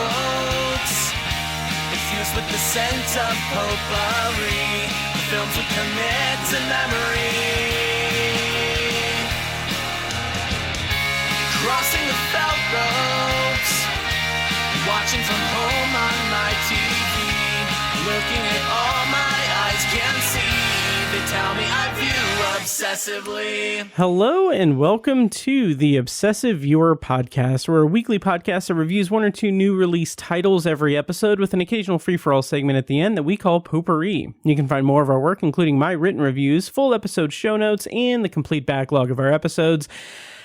books, infused with the scent of potpourri, the films we commit to memory. Crossing the felt ropes, watching from home on my TV, looking at all my eyes can see. They tell me I view obsessively. Hello and welcome to the Obsessive Viewer Podcast. We're a weekly podcast that reviews one or two new release titles every episode with an occasional free-for-all segment at the end that we call Potpourri. You can find more of our work, including my written reviews, full episode show notes, and the complete backlog of our episodes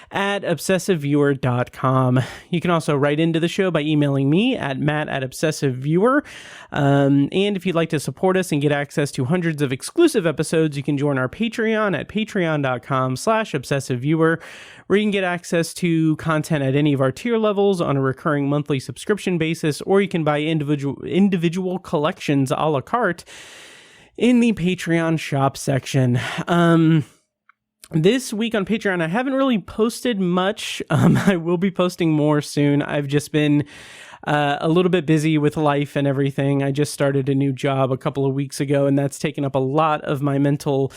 at obsessiveviewer.com. You can also write into the show by emailing me at matt@obsessiveviewer. And if you'd like to support us and get access to hundreds of exclusive episodes, you can join our Patreon at patreon.com/obsessiveviewer, where you can get access to content at any of our tier levels on a recurring monthly subscription basis, or you can buy individual collections a la carte in the Patreon shop section. This week on Patreon, I haven't really posted much. I will be posting more soon. I've just been a little bit busy with life and everything. I just started a new job a couple of weeks ago, and that's taken up a lot of my mental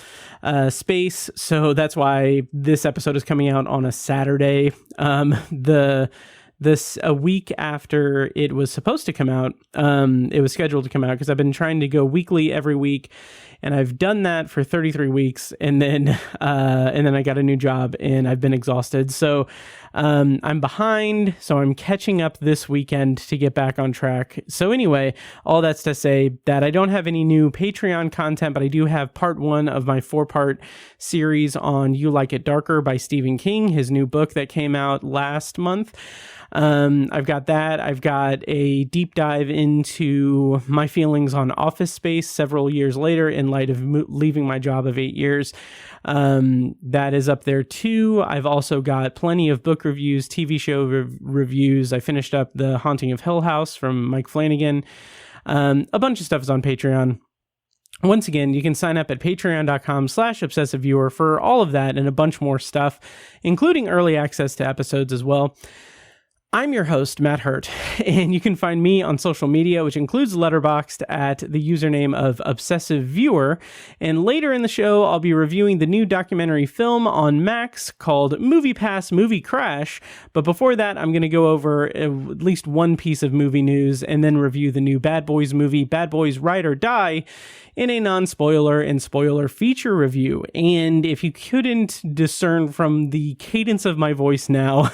space. So that's why this episode is coming out on a Saturday. A week after it was supposed to come out, it was scheduled to come out because I've been trying to go weekly every week, and I've done that for 33 weeks, and then I got a new job, and I've been exhausted. So I'm behind, so I'm catching up this weekend to get back on track. So anyway, all that's to say that I don't have any new Patreon content, but I do have part 1 of my 4-part series on You Like It Darker by Stephen King, his new book that came out last month. I've got that. I've got a deep dive into my feelings on Office Space several years later in light of leaving my job of 8 years. That is up there too. I've also got plenty of book reviews, TV show reviews. I finished up The Haunting of Hill House from Mike Flanagan. A bunch of stuff is on Patreon. Once again, you can sign up at patreon.com/obsessiveviewer for all of that and a bunch more stuff, including early access to episodes as well. I'm your host, Matt Hurt, and you can find me on social media, which includes Letterboxd, at the username of Obsessive Viewer. And later in the show, I'll be reviewing the new documentary film on Max called MoviePass, MovieCrash. But before that, I'm going to go over at least one piece of movie news and then review the new Bad Boys movie, Bad Boys Ride or Die, in a non-spoiler and spoiler feature review. And if you couldn't discern from the cadence of my voice now,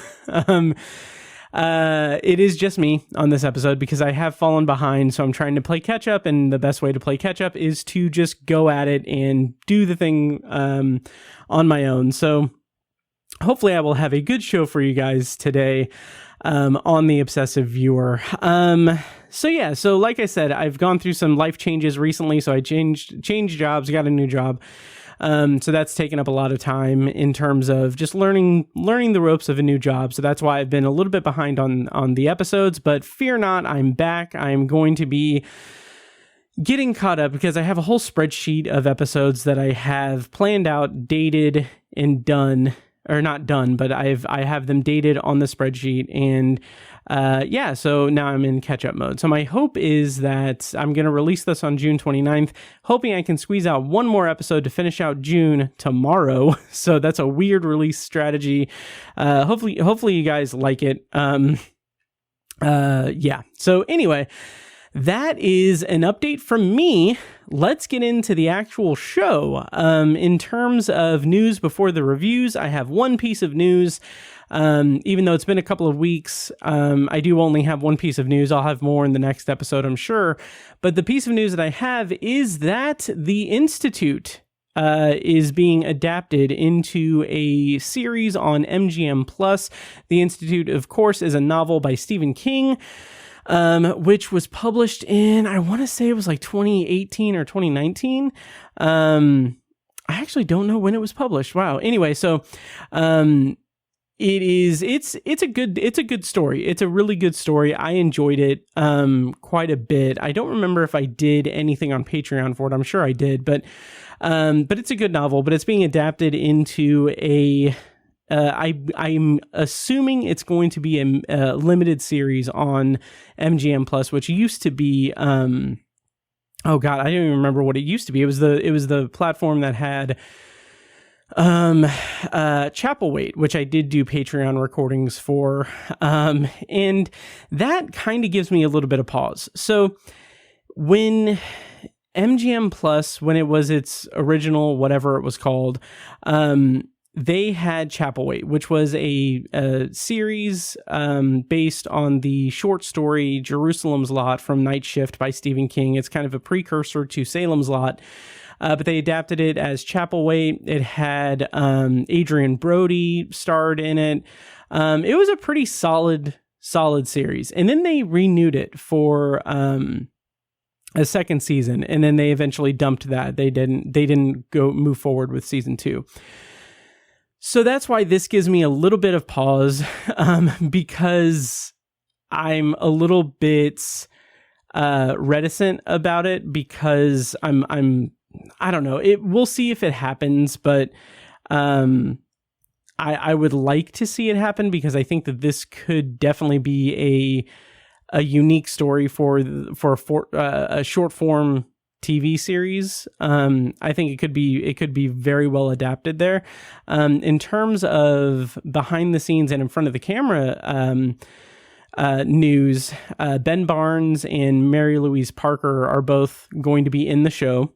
it is just me on this episode because I have fallen behind, so I'm trying to play catch up, and the best way to play catch up is to just go at it and do the thing on my own. So hopefully I will have a good show for you guys today on the Obsessive Viewer. So like I said, I've gone through some life changes recently, so I changed jobs, got a new job. So that's taken up a lot of time in terms of just learning the ropes of a new job. So that's why I've been a little bit behind on the episodes, but fear not, I'm back. I'm going to be getting caught up because I have a whole spreadsheet of episodes that I have planned out, dated, and done, or not done, but I have them dated on the spreadsheet, and so now I'm in catch-up mode. So my hope is that I'm going to release this on June 29th, hoping I can squeeze out one more episode to finish out June tomorrow. So that's a weird release strategy. Hopefully you guys like it. So anyway, that is an update from me. Let's get into the actual show. In terms of news before the reviews, I have one piece of news. Even though it's been a couple of weeks, I do only have one piece of news. I'll have more in the next episode, I'm sure. But the piece of news that I have is that The Institute is being adapted into a series on MGM+. The Institute, of course, is a novel by Stephen King, which was published in, I want to say it was like 2018 or 2019. I actually don't know when it was published. Wow. Anyway, so it's a good story. It's a really good story. I enjoyed it quite a bit. I don't remember if I did anything on Patreon for it. I'm sure I did, but it's a good novel, but it's being adapted into a I'm assuming it's going to be a limited series on MGM Plus, which used to be oh god, I don't even remember what it used to be. It was the platform that had Chapelwaite, which I did do Patreon recordings for, and that kind of gives me a little bit of pause. So when MGM Plus, when it was its original whatever it was called, they had Chapelwaite, which was a series based on the short story Jerusalem's Lot from Night Shift by Stephen King. It's kind of a precursor to Salem's Lot. But they adapted it as Chapelwaite. It had Adrian Brody starred in it. It was a pretty solid series. And then they renewed it for a second season, and then they eventually dumped that. They didn't move forward with season 2. So that's why this gives me a little bit of pause, because I'm a little bit reticent about it, because I don't know. We'll see if it happens, but I would like to see it happen, because I think that this could definitely be a unique story for a short form TV series. I think it could be very well adapted there. In terms of behind the scenes and in front of the camera news, Ben Barnes and Mary Louise Parker are both going to be in the show.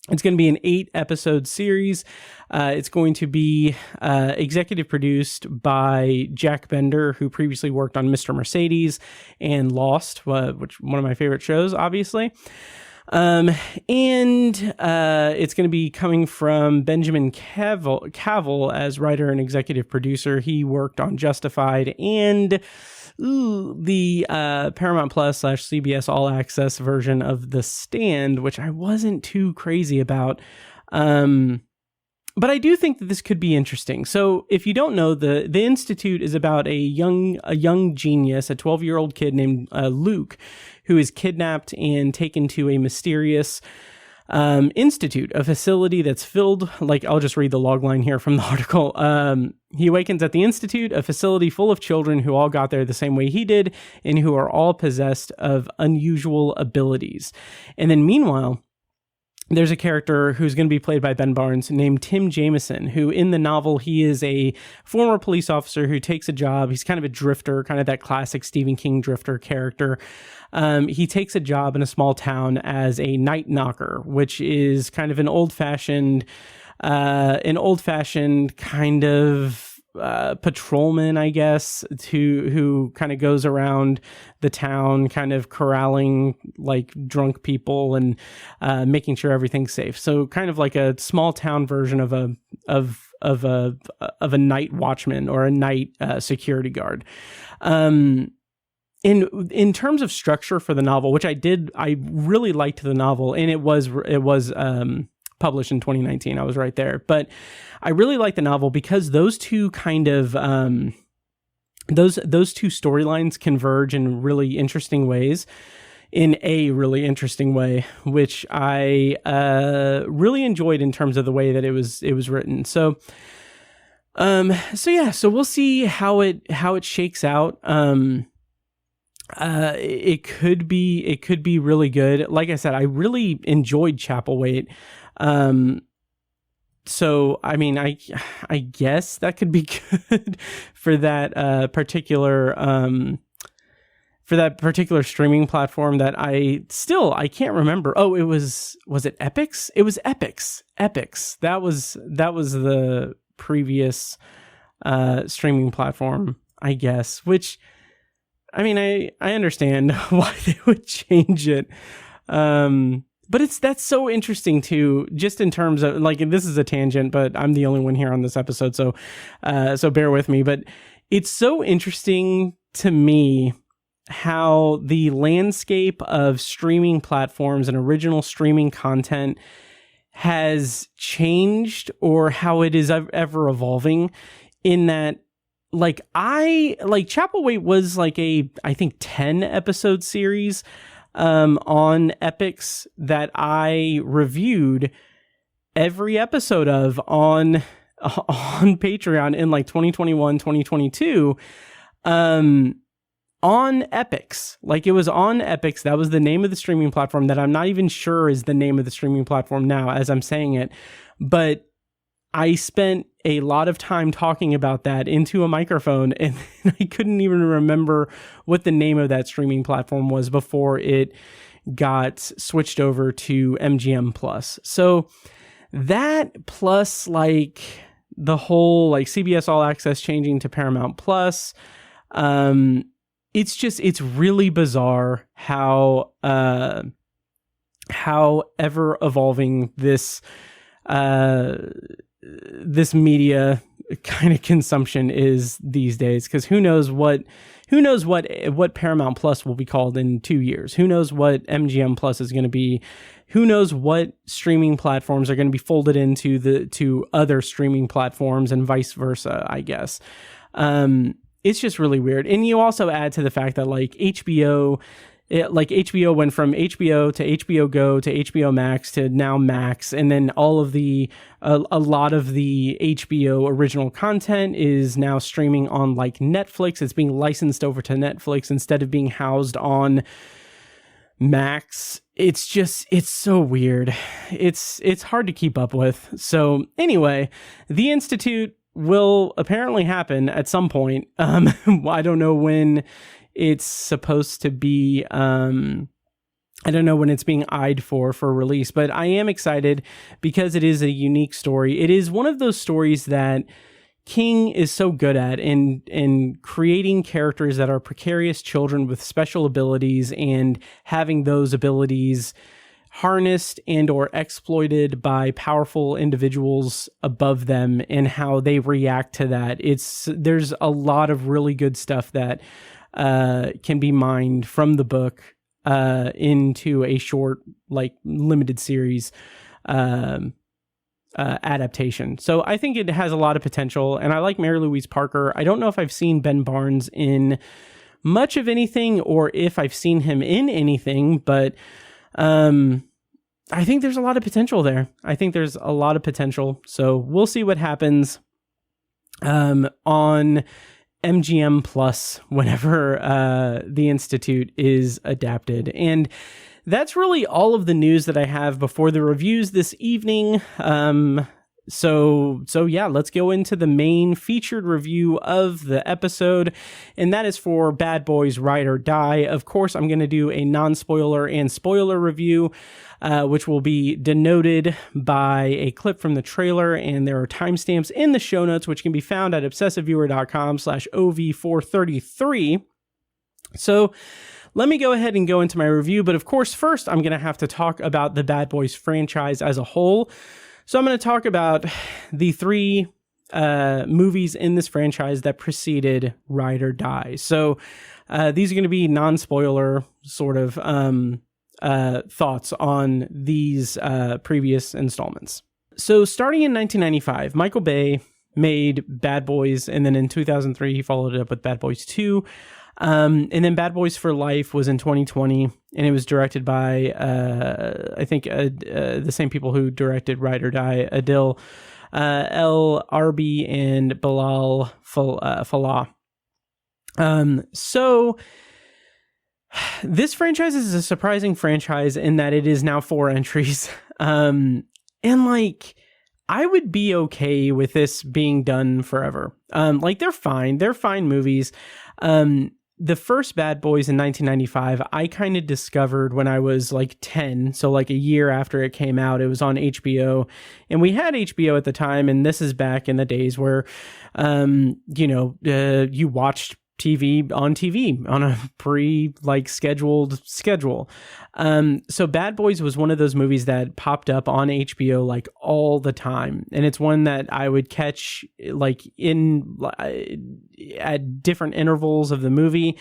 It's going to be an 8-episode series. It's going to be executive produced by Jack Bender, who previously worked on Mr. Mercedes and Lost, which one of my favorite shows, obviously. And it's going to be coming from Benjamin Cavill as writer and executive producer. He worked on Justified and the Paramount Plus / CBS All Access version of The Stand, which I wasn't too crazy about. But I do think that this could be interesting. So if you don't know, the Institute is about a young genius, a 12-year-old kid named Luke, who is kidnapped and taken to a mysterious institute, a facility that's filled, I'll just read the logline here from the article. He awakens at the institute, a facility full of children who all got there the same way he did, and who are all possessed of unusual abilities. And then meanwhile, there's a character who's going to be played by Ben Barnes named Tim Jameson, who in the novel, he is a former police officer who takes a job. He's kind of a drifter, kind of that classic Stephen King drifter character. He takes a job in a small town as a night knocker, which is kind of an old-fashioned kind of patrolman, I guess, who kind of goes around the town, kind of corralling drunk people and making sure everything's safe. So kind of like a small town version of a night watchman or a night security guard. In terms of structure for the novel, which I really liked the novel, and it was published in 2019. I was right there, but I really like the novel because those two kind of those two storylines converge in really interesting ways. In a really interesting way, which I really enjoyed in terms of the way that it was written. So we'll see how it shakes out. It could be really good. Like I said, I really enjoyed Chapelwaite. So I mean, I guess that could be good for that particular streaming platform that I can't remember. Oh, was it Epix? It was Epix. That was the previous streaming platform, I guess, which, I mean, I understand why they would change it. But that's so interesting too, just in terms of, this is a tangent, but I'm the only one here on this episode, so bear with me. But it's so interesting to me how the landscape of streaming platforms and original streaming content has changed, or how it is ever evolving, in that Chapelwaite was I think 10 episode series on Epix that I reviewed every episode of on on Patreon in like 2021, 2022, on Epix. Like, it was on Epix. That was the name of the streaming platform that I'm not even sure is the name of the streaming platform now as I'm saying it. But I spent a lot of time talking about that into a microphone, and I couldn't even remember what the name of that streaming platform was before it got switched over to MGM Plus. So that plus like the whole like CBS All Access changing to Paramount Plus, it's really bizarre how ever evolving this media kind of consumption is these days, because who knows what Paramount Plus will be called in 2 years. Who knows what MGM Plus is going to be. Who knows what streaming platforms are going to be folded to other streaming platforms and vice versa, I guess. It's just really weird. And you also add to the fact that like HBO went from HBO to HBO Go to HBO Max to now Max, and then all of a lot of the HBO original content is now streaming on like Netflix. It's being licensed over to Netflix instead of being housed on Max. It's so weird. It's hard to keep up with. So anyway, The Institute will apparently happen at some point. I don't know when it's supposed to be, I don't know when it's being eyed for release, but I am excited because it is a unique story. It is one of those stories that King is so good at in creating characters that are precarious children with special abilities and having those abilities harnessed and or exploited by powerful individuals above them and how they react to that. There's a lot of really good stuff that can be mined from the book into a short, like, limited series adaptation. So I think it has a lot of potential, and I like Mary Louise Parker. I don't know if I've seen Ben Barnes in much of anything or if I've seen him in anything, but I think there's a lot of potential there. So we'll see what happens on MGM Plus whenever The Institute is adapted. And that's really all of the news that I have before the reviews this evening. So yeah, let's go into the main featured review of the episode, and that is for Bad Boys Ride or Die. Of course, I'm going to do a non-spoiler and spoiler review, which will be denoted by a clip from the trailer, and there are timestamps in the show notes, which can be found at obsessiveviewer.com/OV433. So let me go ahead and go into my review, but of course, first I'm going to have to talk about the Bad Boys franchise as a whole. So I'm going to talk about the three movies in this franchise that preceded Ride or Die. So these are going to be non-spoiler sort of thoughts on these previous installments. So starting in 1995, Michael Bay made Bad Boys, and then in 2003 he followed it up with Bad Boys 2. And then Bad Boys for Life was in 2020, and it was directed by, I think, the same people who directed Ride or Die, Adil El Arbi and Bilal Falah. So this franchise is a surprising franchise in that it is now 4 entries. And like, I would be okay with this being done forever. Like, they're fine movies. The first Bad Boys in 1995, I kind of discovered when I was like 10. So like a year after it came out, it was on HBO, and we had HBO at the time. And this is back in the days where, you watched TV on a scheduled schedule. So Bad Boys was one of those movies that popped up on HBO like all the time. And it's one that I would catch like at different intervals of the movie.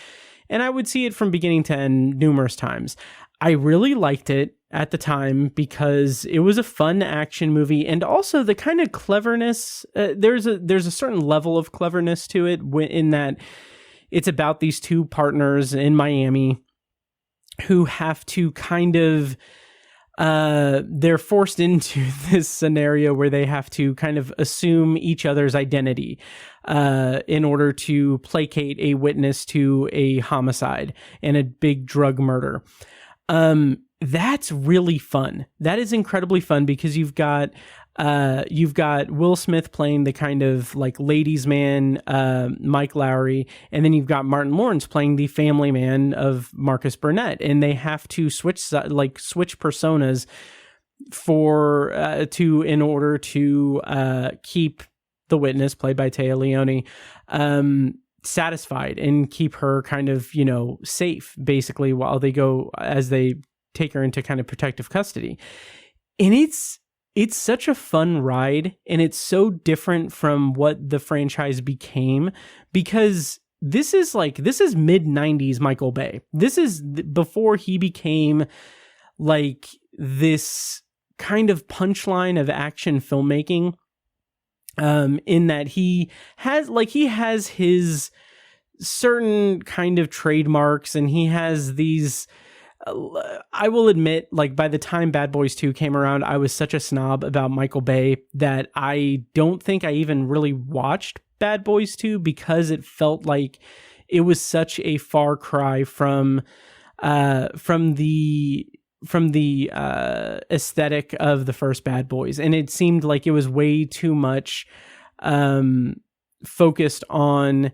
And I would see it from beginning to end numerous times. I really liked it at the time because it was a fun action movie, and also the kind of cleverness, there's a certain level of cleverness to it in that it's about these two partners in Miami who have to kind of they're forced into this scenario where they have to kind of assume each other's identity in order to placate a witness to a homicide and a big drug murder. That's really fun. That is incredibly fun because you've got Will Smith playing the kind of like ladies' man, Mike Lowry, and then you've got Martin Lawrence playing the family man of Marcus Burnett, and they have to switch personas in order to keep the witness, played by Téa Leoni, satisfied and keep her kind of, safe, basically, while as they take her into kind of protective custody. And it's such a fun ride, and it's so different from what the franchise became, because this is mid-90s Michael Bay. This is before he became like this kind of punchline of action filmmaking, in that he has his certain kind of trademarks, and he has these... I will admit, like, by the time Bad Boys 2 came around, I was such a snob about Michael Bay that I don't think I even really watched Bad Boys 2 because it felt like it was such a far cry from the aesthetic of the first Bad Boys, and it seemed like it was way too much focused on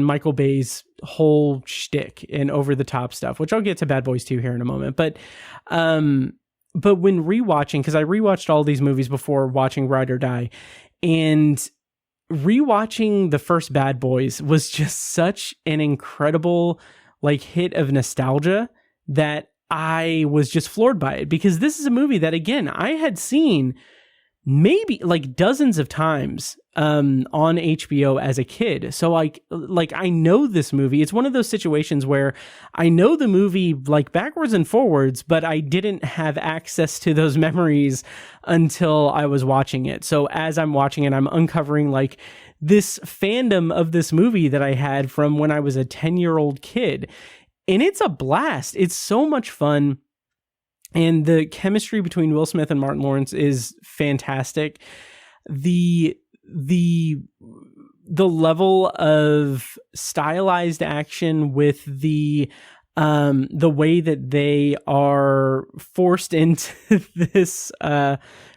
Michael Bay's whole shtick and over the top stuff, which I'll get to Bad Boys 2 here in a moment. But when rewatching, because I rewatched all these movies before watching Ride or Die, and rewatching the first Bad Boys was just such an incredible hit of nostalgia that I was just floored by it, because this is a movie that, again, I had seen maybe dozens of times on HBO as a kid. So I know this movie. It's one of those situations where I know the movie backwards and forwards, but I didn't have access to those memories until I was watching it. So as I'm watching it, I'm uncovering this fandom of this movie that I had from when I was a 10-year-old kid. And it's a blast. It's so much fun. And the chemistry between Will Smith and Martin Lawrence is fantastic. The level of stylized action with the way that they are forced into this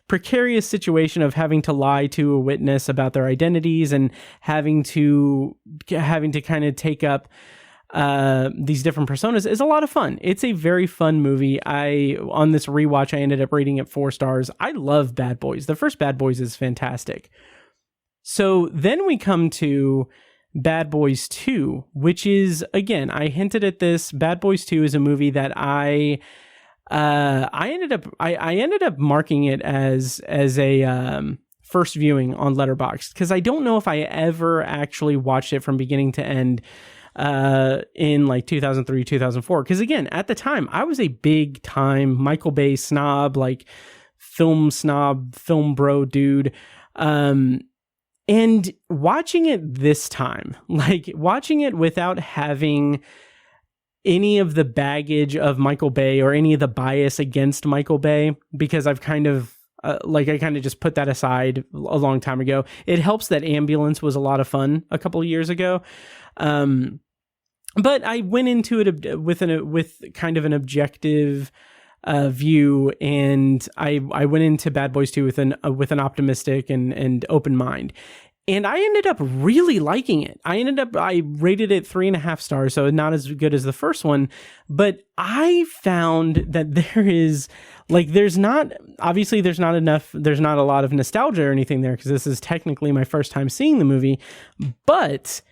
precarious situation of having to lie to a witness about their identities and having to kind of take up these different personas is a lot of fun. It's a very fun movie. On this rewatch, I ended up rating it 4 stars. I love Bad Boys. The first Bad Boys is fantastic. So then we come to Bad Boys 2, which is, again, I hinted at this. Bad Boys 2 is a movie that I ended up marking it as a first viewing on Letterboxd, because I don't know if I ever actually watched it from beginning to end in 2003, 2004. Because again, at the time, I was a big time Michael Bay snob, film bro dude. And watching it this time, watching it without having any of the baggage of Michael Bay or any of the bias against Michael Bay, because I've kind of I kind of just put that aside a long time ago. It helps that Ambulance was a lot of fun a couple of years ago. But I went into it with kind of an objective view, and I went into Bad Boys 2 with an optimistic and open mind. And I ended up really liking it. I rated it 3.5 stars, so not as good as the first one. But I found that there's not a lot of nostalgia or anything there, because this is technically my first time seeing the movie. But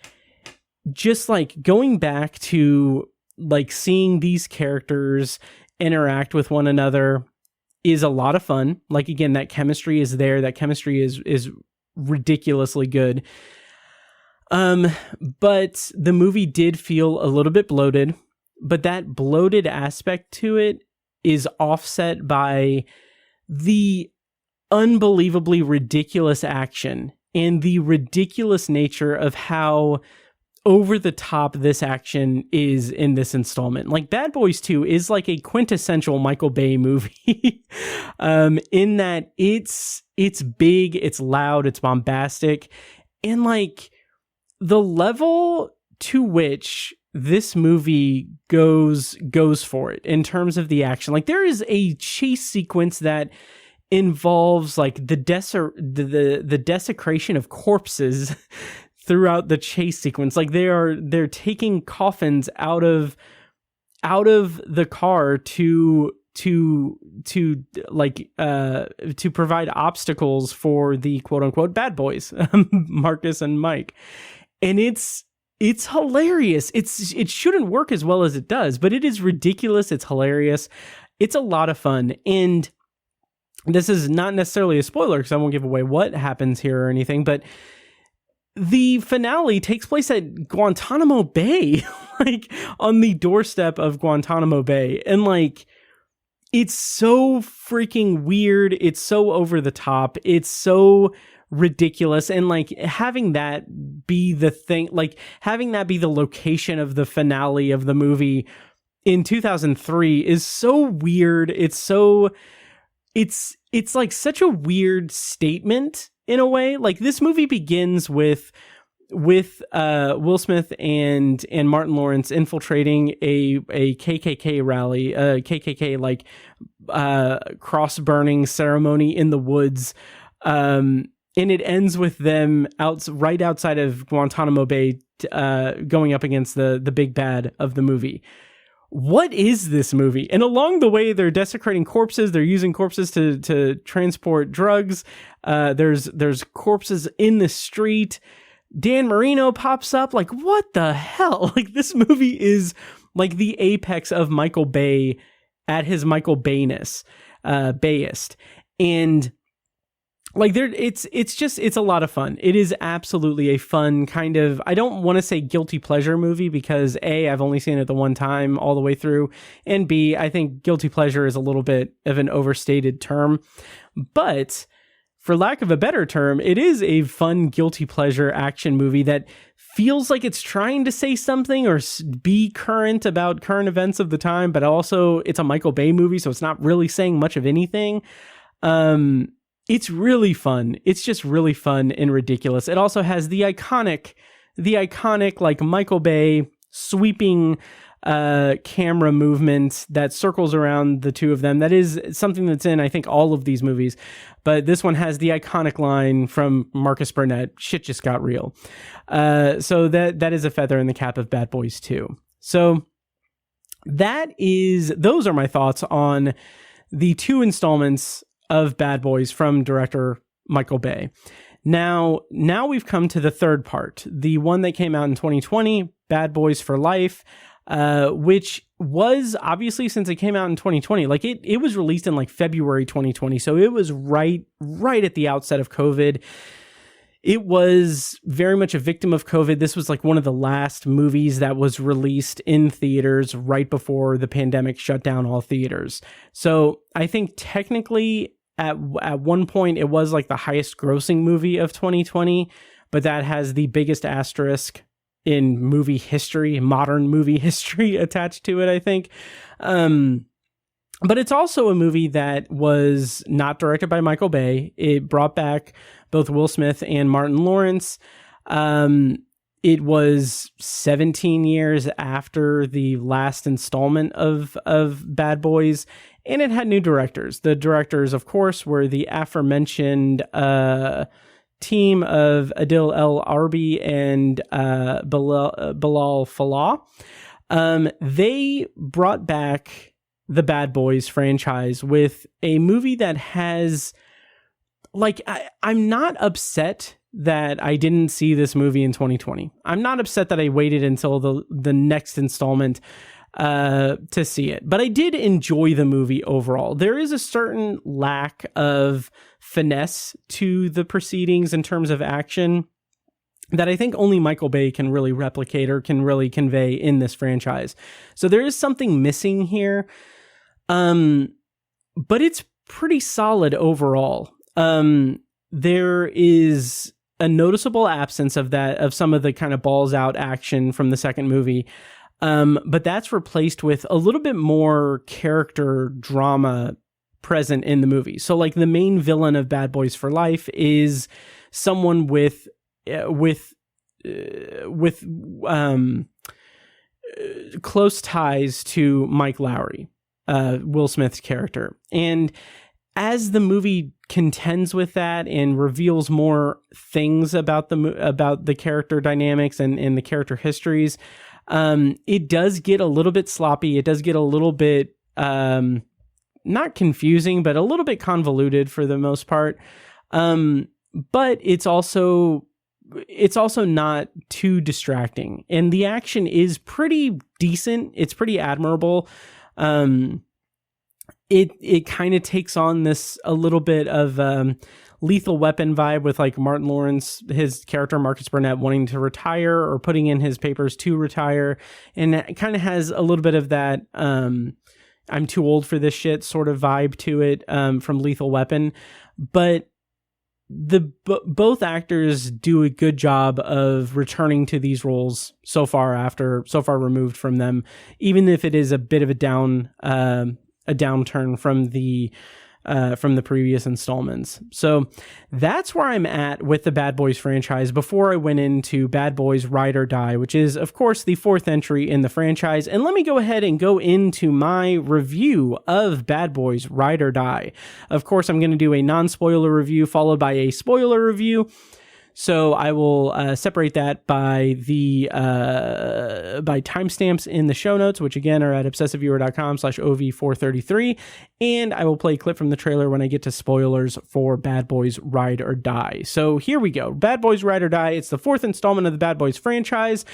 just going back to seeing these characters interact with one another is a lot of fun. Again, that chemistry is there. That chemistry is ridiculously good. But the movie did feel a little bit bloated, but that bloated aspect to it is offset by the unbelievably ridiculous action and the ridiculous nature of how over the top this action is in this installment. Like Bad Boys 2 is like a quintessential Michael Bay movie in that it's big, it's loud, it's bombastic, and like the level to which this movie goes for it in terms of the action. Like there is a chase sequence that involves like the desecration of corpses throughout the chase sequence. Like they're taking coffins out of the car to provide obstacles for the quote unquote bad boys, Marcus and Mike. And it's hilarious. It shouldn't work as well as it does, but it is ridiculous. It's hilarious. It's a lot of fun. And this is not necessarily a spoiler because I won't give away what happens here or anything, but the finale takes place at Guantanamo Bay, like on the doorstep of Guantanamo Bay. And like, it's so freaking weird. It's so over the top. It's so ridiculous. And like having that be the thing, like having that be the location of the finale of the movie in 2003 is so weird. It's like such a weird statement in a way. Like this movie begins with Will Smith and Martin Lawrence infiltrating a KKK rally, KKK like cross burning ceremony in the woods, and it ends with them right outside of Guantanamo Bay, going up against the big bad of the movie. What is this movie? And along the way, they're desecrating corpses. They're using corpses to transport drugs. There's corpses in the street. Dan Marino pops up. Like, what the hell? Like, this movie is like the apex of Michael Bay at his Michael Bayness, Bayest. And like it's a lot of fun. It is absolutely a fun kind of, I don't want to say guilty pleasure movie because A, I've only seen it the one time all the way through, and B, I think guilty pleasure is a little bit of an overstated term, but for lack of a better term, it is a fun guilty pleasure action movie that feels like it's trying to say something or be current about current events of the time, but also it's a Michael Bay movie, so it's not really saying much of anything. It's really fun. It's just really fun and ridiculous. It also has the iconic like Michael Bay sweeping camera movement that circles around the two of them. That is something that's in, I think, all of these movies. But this one has the iconic line from Marcus Burnett, "Shit just got real." So that is a feather in the cap of Bad Boys 2. So those are my thoughts on the two installments of Bad Boys from director Michael Bay. Now we've come to the third part, the one that came out in 2020, Bad Boys for Life, which was obviously, since it came out in 2020, like it was released in like February 2020, so it was right at the outset of COVID. It was very much a victim of COVID. This was like one of the last movies that was released in theaters right before the pandemic shut down all theaters. So I think technically at one point it was like the highest grossing movie of 2020, but that has the biggest asterisk in movie history, modern movie history attached to it, I think. But it's also a movie that was not directed by Michael Bay. It brought back both Will Smith and Martin Lawrence. It was 17 years after the last installment of Bad Boys, and it had new directors. The directors, of course, were the aforementioned team of Adil El Arbi and Bilal Fallah. They brought back the Bad Boys franchise with a movie that has, like, I'm not upset that I didn't see this movie in 2020. I'm not upset that I waited until the next installment to see it, but I did enjoy the movie overall. There is a certain lack of finesse to the proceedings in terms of action that I think only Michael Bay can really replicate or can really convey in this franchise. So there is something missing here, but it's pretty solid overall. There is a noticeable absence of some of the kind of balls out action from the second movie. But that's replaced with a little bit more character drama present in the movie. So like the main villain of Bad Boys for Life is someone with close ties to Mike Lowry, Will Smith's character. And as the movie contends with that and reveals more things about the character dynamics and the character histories, it does get a little bit sloppy. It does get a little bit not confusing, but a little bit convoluted for the most part. But it's also not too distracting, and the action is pretty decent. It's pretty admirable. It kind of takes on this a little bit of Lethal Weapon vibe with like Martin Lawrence, his character Marcus Burnett, wanting to retire or putting in his papers to retire, and it kind of has a little bit of that I'm too old for this shit sort of vibe to it from Lethal Weapon. But both actors do a good job of returning to these roles so far removed from them, even if it is a bit of a downturn from the previous installments. So that's where I'm at with the Bad Boys franchise before I went into Bad Boys Ride or Die, which is, of course, the fourth entry in the franchise. And let me go ahead and go into my review of Bad Boys Ride or Die. Of course, I'm going to do a non-spoiler review followed by a spoiler review. So I will separate that by timestamps in the show notes, which again are at obsessiveviewer.com/OV433. And I will play a clip from the trailer when I get to spoilers for Bad Boys Ride or Die. So here we go. Bad Boys Ride or Die. It's the fourth installment of the Bad Boys franchise.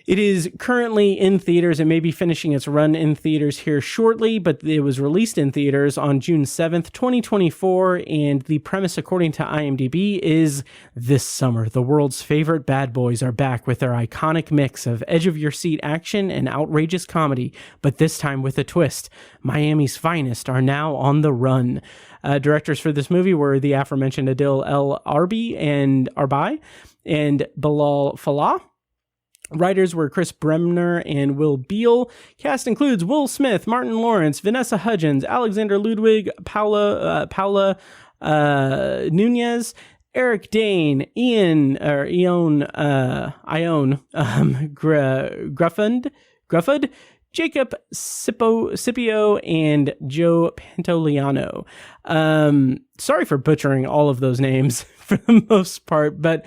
It is currently in theaters and may be finishing its run in theaters here shortly, but it was released in theaters on June 7th, 2024, and the premise, according to IMDb, is this summer, the world's favorite bad boys are back with their iconic mix of edge-of-your-seat action and outrageous comedy, but this time with a twist. Miami's finest are now on the run. Directors for this movie were the aforementioned Adil El Arbi and Bilal Fallah. Writers were Chris Bremner and Will Beal. Cast includes Will Smith, Martin Lawrence, Vanessa Hudgens, Alexander Ludwig, Paula Nunez, Eric Dane, Ione Gruffud, Jacob Scipio, and Joe Pantoliano. Sorry for butchering all of those names for the most part, but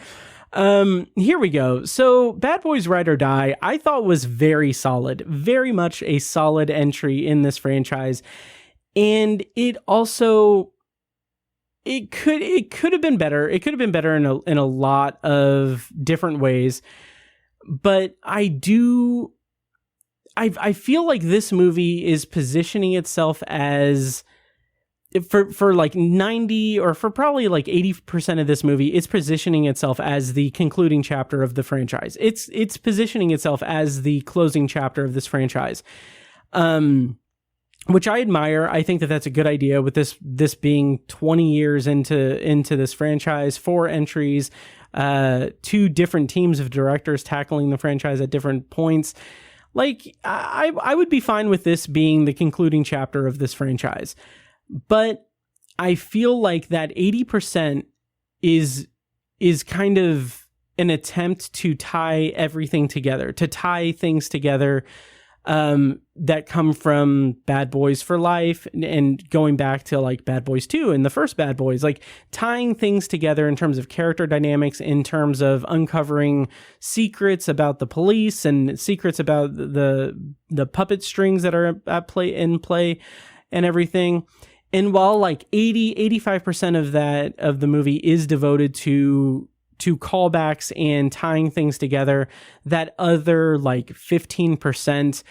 here we go. So Bad Boys Ride or Die, I thought was very solid, very much a solid entry in this franchise. And it also, it could have been better. It could have been better in a lot of different ways. But I feel like this movie is positioning itself as, for like 90 or for probably like 80% of this movie, it's positioning itself as the concluding chapter of the franchise. It's positioning itself as the closing chapter of this franchise, which I admire. I think that that's a good idea with this being 20 years into this franchise, 4 entries, 2 different teams of directors tackling the franchise at different points. Like I would be fine with this being the concluding chapter of this franchise. But I feel like that 80% is kind of an attempt to tie everything together, to tie things together that come from Bad Boys for Life and going back to like Bad Boys 2 and the first Bad Boys, like tying things together in terms of character dynamics, in terms of uncovering secrets about the police and secrets about the puppet strings that are at play and everything. And while like 85% of the movie is devoted to callbacks and tying things together, that other like 15%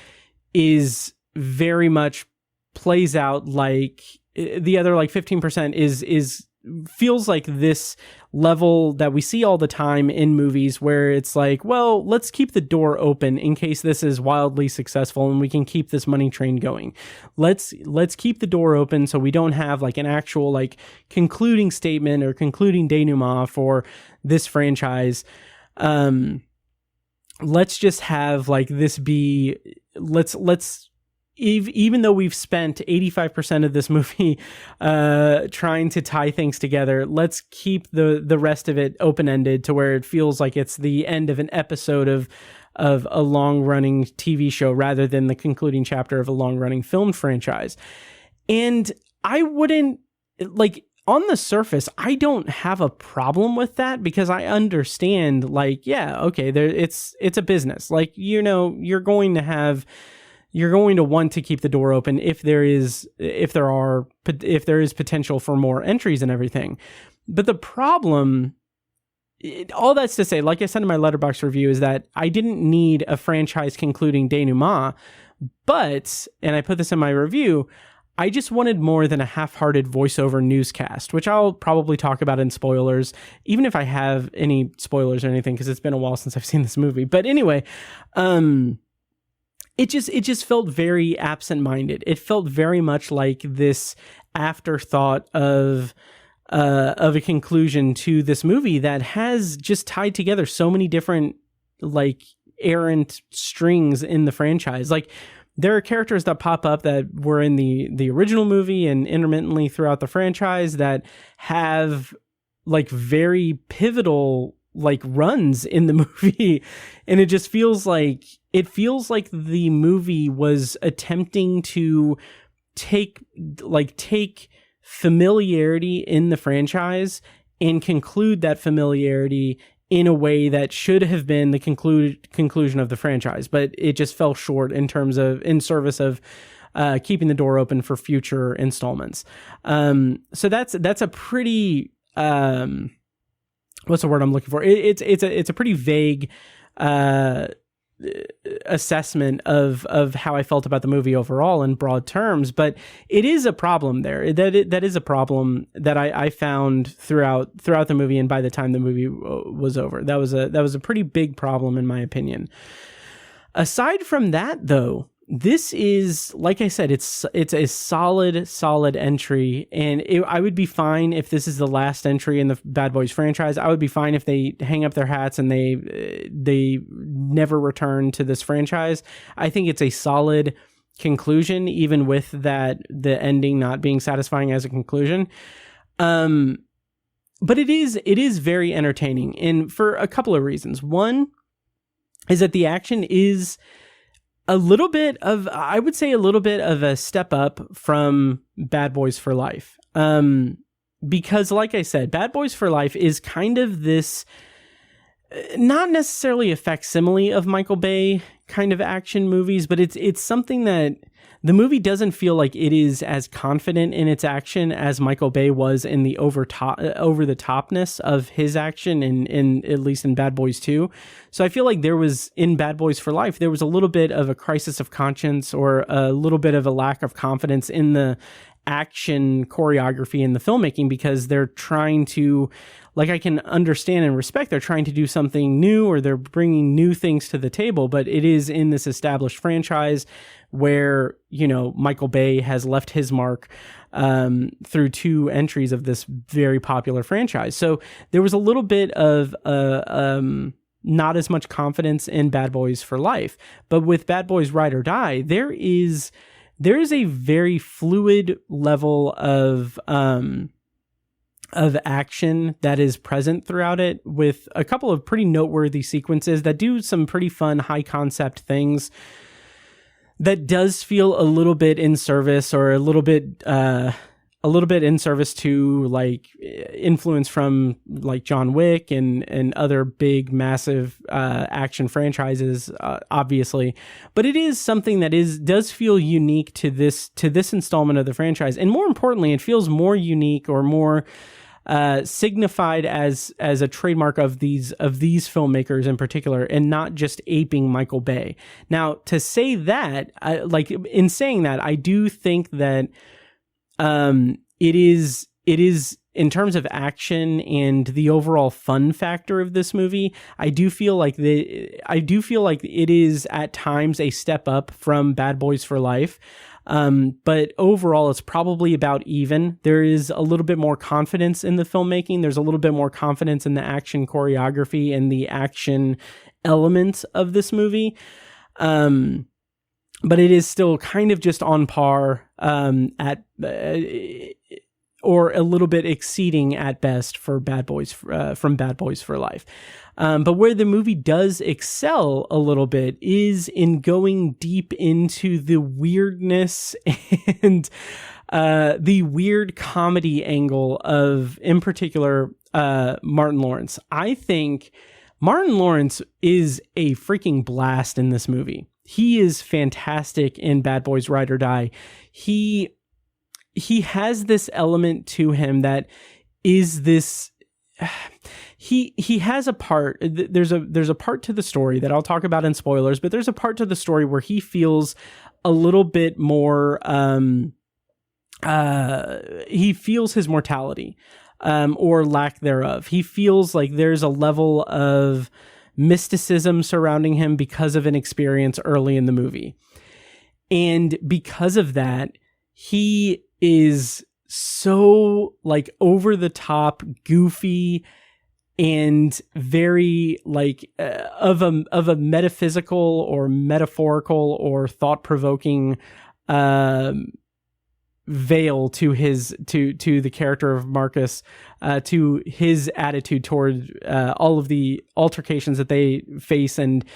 is very much plays out like the other like 15% is feels like this level that we see all the time in movies where it's like, well, let's keep the door open in case this is wildly successful and we can keep this money train going. Let's keep the door open so we don't have like an actual like concluding statement or concluding denouement for this franchise. Let's just have like this be, even though we've spent 85% of this movie trying to tie things together, let's keep the rest of it open-ended to where it feels like it's the end of an episode of a long-running TV show rather than the concluding chapter of a long-running film franchise. And I wouldn't, like, on the surface, I don't have a problem with that because I understand, like, yeah, okay, it's a business. Like, you know, you're going to want to keep the door open if there is potential for more entries and everything. But the problem, all that's to say, like I said in my Letterboxd review, is that I didn't need a franchise concluding denouement, but, and I put this in my review, I just wanted more than a half-hearted voiceover newscast, which I'll probably talk about in spoilers, even if I have any spoilers or anything, because it's been a while since I've seen this movie. But anyway, it just felt very absent-minded. It felt very much like this afterthought of a conclusion to this movie that has just tied together so many different like errant strings in the franchise. Like, there are characters that pop up that were in the original movie and intermittently throughout the franchise that have like very pivotal like runs in the movie. And it just feels like the movie was attempting to take familiarity in the franchise and conclude that familiarity in a way that should have been the conclusion of the franchise, but it just fell short in service of keeping the door open for future installments. So that's a pretty what's the word I'm looking for? It's a pretty vague assessment of how I felt about the movie overall in broad terms, but it is a problem there. That is a problem that I found throughout the movie, and by the time the movie was over, that was a pretty big problem in my opinion. Aside from that, though, this is, like I said, it's a solid entry, and I would be fine if this is the last entry in the Bad Boys franchise. I would be fine if they hang up their hats and they never return to this franchise. I think it's a solid conclusion, even with the ending not being satisfying as a conclusion. But it is very entertaining, and for a couple of reasons. One is that the action is a little bit of a step up from Bad Boys for Life. Because like I said, Bad Boys for Life is kind of this, not necessarily a facsimile of Michael Bay kind of action movies, but it's something that the movie doesn't feel like it is as confident in its action as Michael Bay was in the over the topness of his action in at least in Bad Boys 2. So I feel like there was, in Bad Boys for Life, there was a little bit of a crisis of conscience or a little bit of a lack of confidence in the action choreography in the filmmaking, because they're trying to, like, I can understand and respect, they're trying to do something new or they're bringing new things to the table, but it is in this established franchise where, you know, Michael Bay has left his mark through 2 entries of this very popular franchise. So there was a little bit of not as much confidence in Bad Boys for Life, but with Bad Boys Ride or Die, there is a very fluid level of action that is present throughout it, with a couple of pretty noteworthy sequences that do some pretty fun high concept things that does feel a little bit in service, or a little bit in service to like influence from like John Wick and other big massive action franchises, obviously. But it is something that does feel unique to this installment of the franchise, and more importantly, it feels more unique or more signified as a trademark of these filmmakers in particular, and not just aping Michael Bay. Now, to say that, in saying that, I do think that it is in terms of action and the overall fun factor of this movie, I do feel like it is at times a step up from Bad Boys for Life. But overall, it's probably about even. There is a little bit more confidence in the filmmaking. There's a little bit more confidence in the action choreography and the action elements of this movie. But it is still kind of just on par, or a little bit exceeding at best for Bad Boys, from Bad Boys for Life. But where the movie does excel a little bit is in going deep into the weirdness and the weird comedy angle of, in particular, Martin Lawrence. I think Martin Lawrence is a freaking blast in this movie. He is fantastic in Bad Boys Ride or Die. He has this element to him that is this. He has a part. There's a part to the story that I'll talk about in spoilers, but there's a part to the story where he feels a little bit more. He feels his mortality, or lack thereof. He feels like there's a level of mysticism surrounding him because of an experience early in the movie. And because of that, he is so like over the top, goofy, and very like of a metaphysical or metaphorical or thought-provoking veil to his to the character of Marcus, to his attitude toward all of the altercations that they face and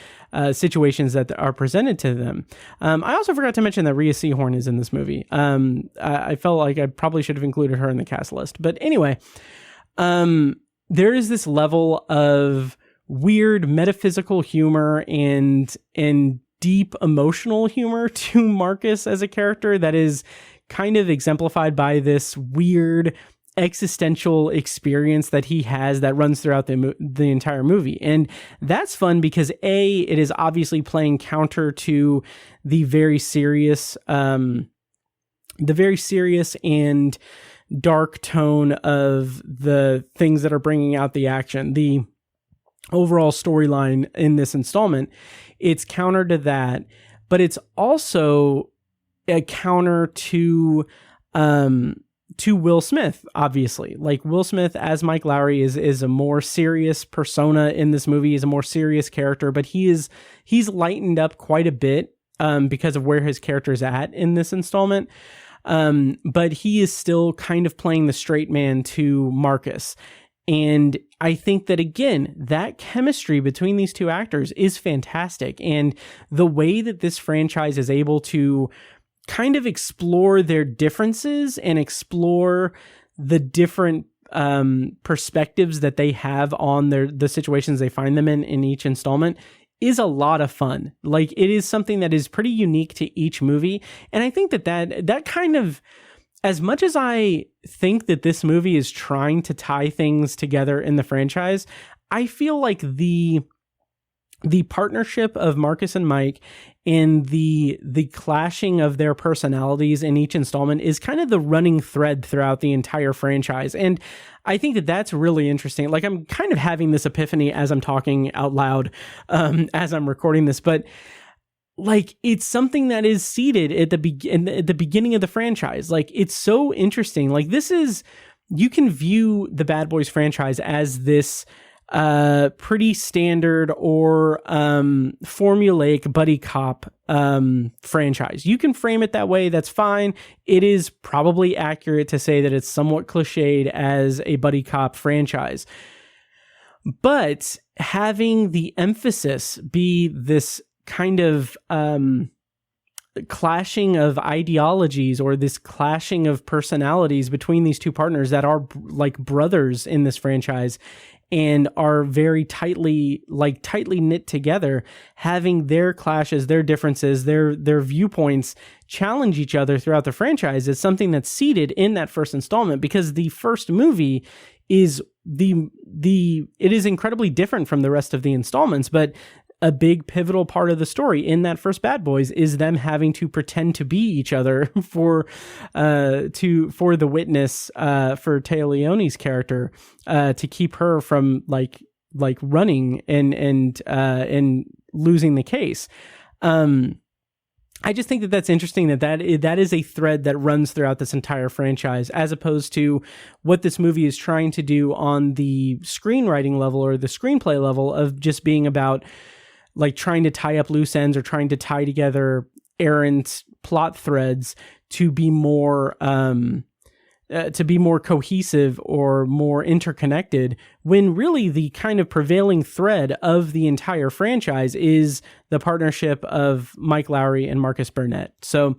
situations that are presented to them. I also forgot to mention that Rhea Seehorn is in this movie. I felt like I probably should have included her in the cast list, but anyway, there is this level of weird metaphysical humor and deep emotional humor to Marcus as a character that is kind of exemplified by this weird existential experience that he has that runs throughout the entire movie. And that's fun because it is obviously playing counter to the very serious and dark tone of the things that are bringing out the action. The overall storyline in this installment, it's counter to that, but it's also a counter to Will Smith, obviously. Like, Will Smith as Mike Lowry is a more serious persona in this movie, is a more serious character, but he's lightened up quite a bit because of where his character's at in this installment. But he is still kind of playing the straight man to Marcus. And I think that, again, that chemistry between these two actors is fantastic. And the way that this franchise is able to kind of explore their differences and explore the different perspectives that they have on the situations they find them in each installment is a lot of fun. Like, it is something that is pretty unique to each movie. And I think that kind of, as much as I think that this movie is trying to tie things together in the franchise, I feel like the partnership of Marcus and Mike and the clashing of their personalities in each installment is kind of the running thread throughout the entire franchise. And I think that that's really interesting. Like, I'm kind of having this epiphany as I'm talking out loud, as I'm recording this, but like, it's something that is seated at the beginning of the franchise. Like, it's so interesting. Like, you can view the Bad Boys franchise as this pretty standard or formulaic buddy cop franchise. You can frame it that way. That's fine. It is probably accurate to say that it's somewhat cliched as a buddy cop franchise. But having the emphasis be this kind of clashing of ideologies, or this clashing of personalities between these two partners that are like brothers in this franchise and are very tightly knit together, having their clashes, their differences, their viewpoints challenge each other throughout the franchise is something that's seated in that first installment, because the first movie is it is incredibly different from the rest of the installments, but a big pivotal part of the story in that first Bad Boys is them having to pretend to be each other for the witness, for Téa Leoni's character, to keep her from like running and losing the case. I just think that that's interesting that is a thread that runs throughout this entire franchise, as opposed to what this movie is trying to do on the screenwriting level or the screenplay level of just being about like trying to tie up loose ends or trying to tie together errant plot threads to be more cohesive or more interconnected, when really the kind of prevailing thread of the entire franchise is the partnership of Mike Lowrey and Marcus Burnett. So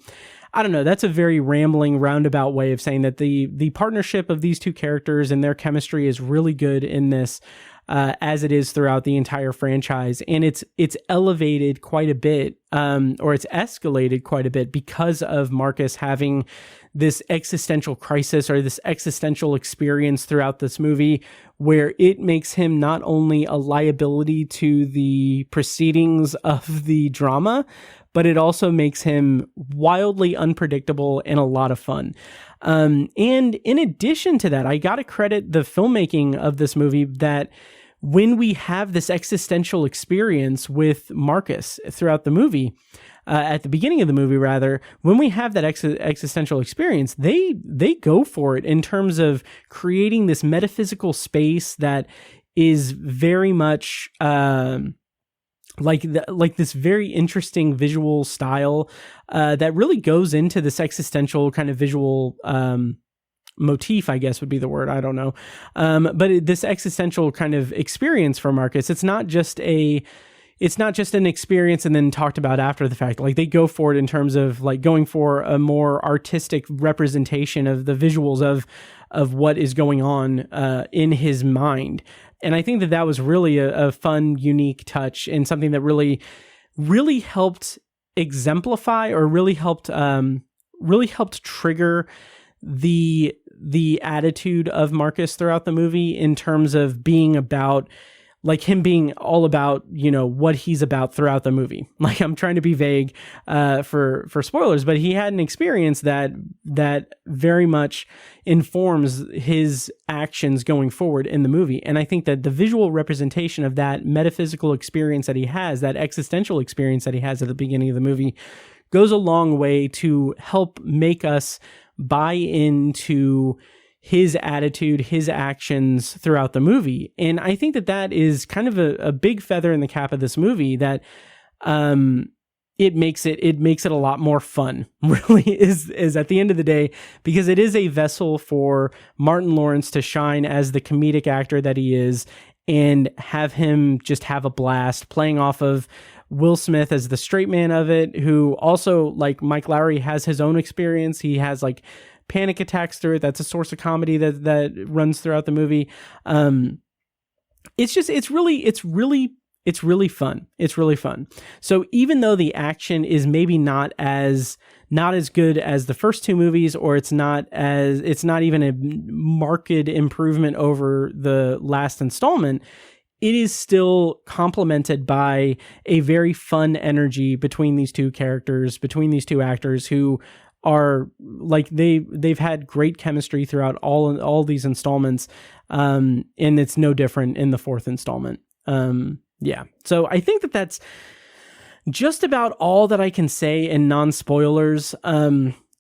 I don't know, that's a very rambling, roundabout way of saying that the partnership of these two characters and their chemistry is really good in this, as it is throughout the entire franchise. And it's elevated quite a bit, or it's escalated quite a bit because of Marcus having this existential crisis or this existential experience throughout this movie, where it makes him not only a liability to the proceedings of the drama, but it also makes him wildly unpredictable and a lot of fun. And in addition to that, I got to credit the filmmaking of this movie, that when we have this existential experience with Marcus throughout the movie, at the beginning of the movie, rather, when we have that existential experience, they go for it in terms of creating this metaphysical space that is very much like this very interesting visual style that really goes into this existential kind of visual motif, I guess would be the word. I don't know. But this existential kind of experience for Marcus, it's not just an experience and then talked about after the fact. Like, they go for it in terms of like going for a more artistic representation of the visuals of what is going on in his mind. And I think that was really a fun, unique touch, and something that really, really helped exemplify, or really helped trigger the attitude of Marcus throughout the movie, in terms of being about, like, him being all about, you know, what he's about throughout the movie. Like, I'm trying to be vague for spoilers, but he had an experience that very much informs his actions going forward in the movie. And I think that the visual representation of that metaphysical experience that he has, that existential experience that he has at the beginning of the movie, goes a long way to help make us buy into his attitude, his actions throughout the movie. And I think that is kind of a big feather in the cap of this movie, that it makes it a lot more fun, really, is at the end of the day, because it is a vessel for Martin Lawrence to shine as the comedic actor that he is, and have him just have a blast playing off of Will Smith as the straight man of it, who also, like Mike Lowrey, has his own experience. He has like panic attacks through it. That's a source of comedy that runs throughout the movie. It's really fun. It's really fun. So even though the action is maybe not as good as the first two movies, or it's not even a marked improvement over the last installment, it is still complemented by a very fun energy between these two characters, between these two actors, who are like, they've had great chemistry throughout all these installments, and it's no different in the fourth installment. Yeah, so I think that's just about all that I can say in non-spoilers.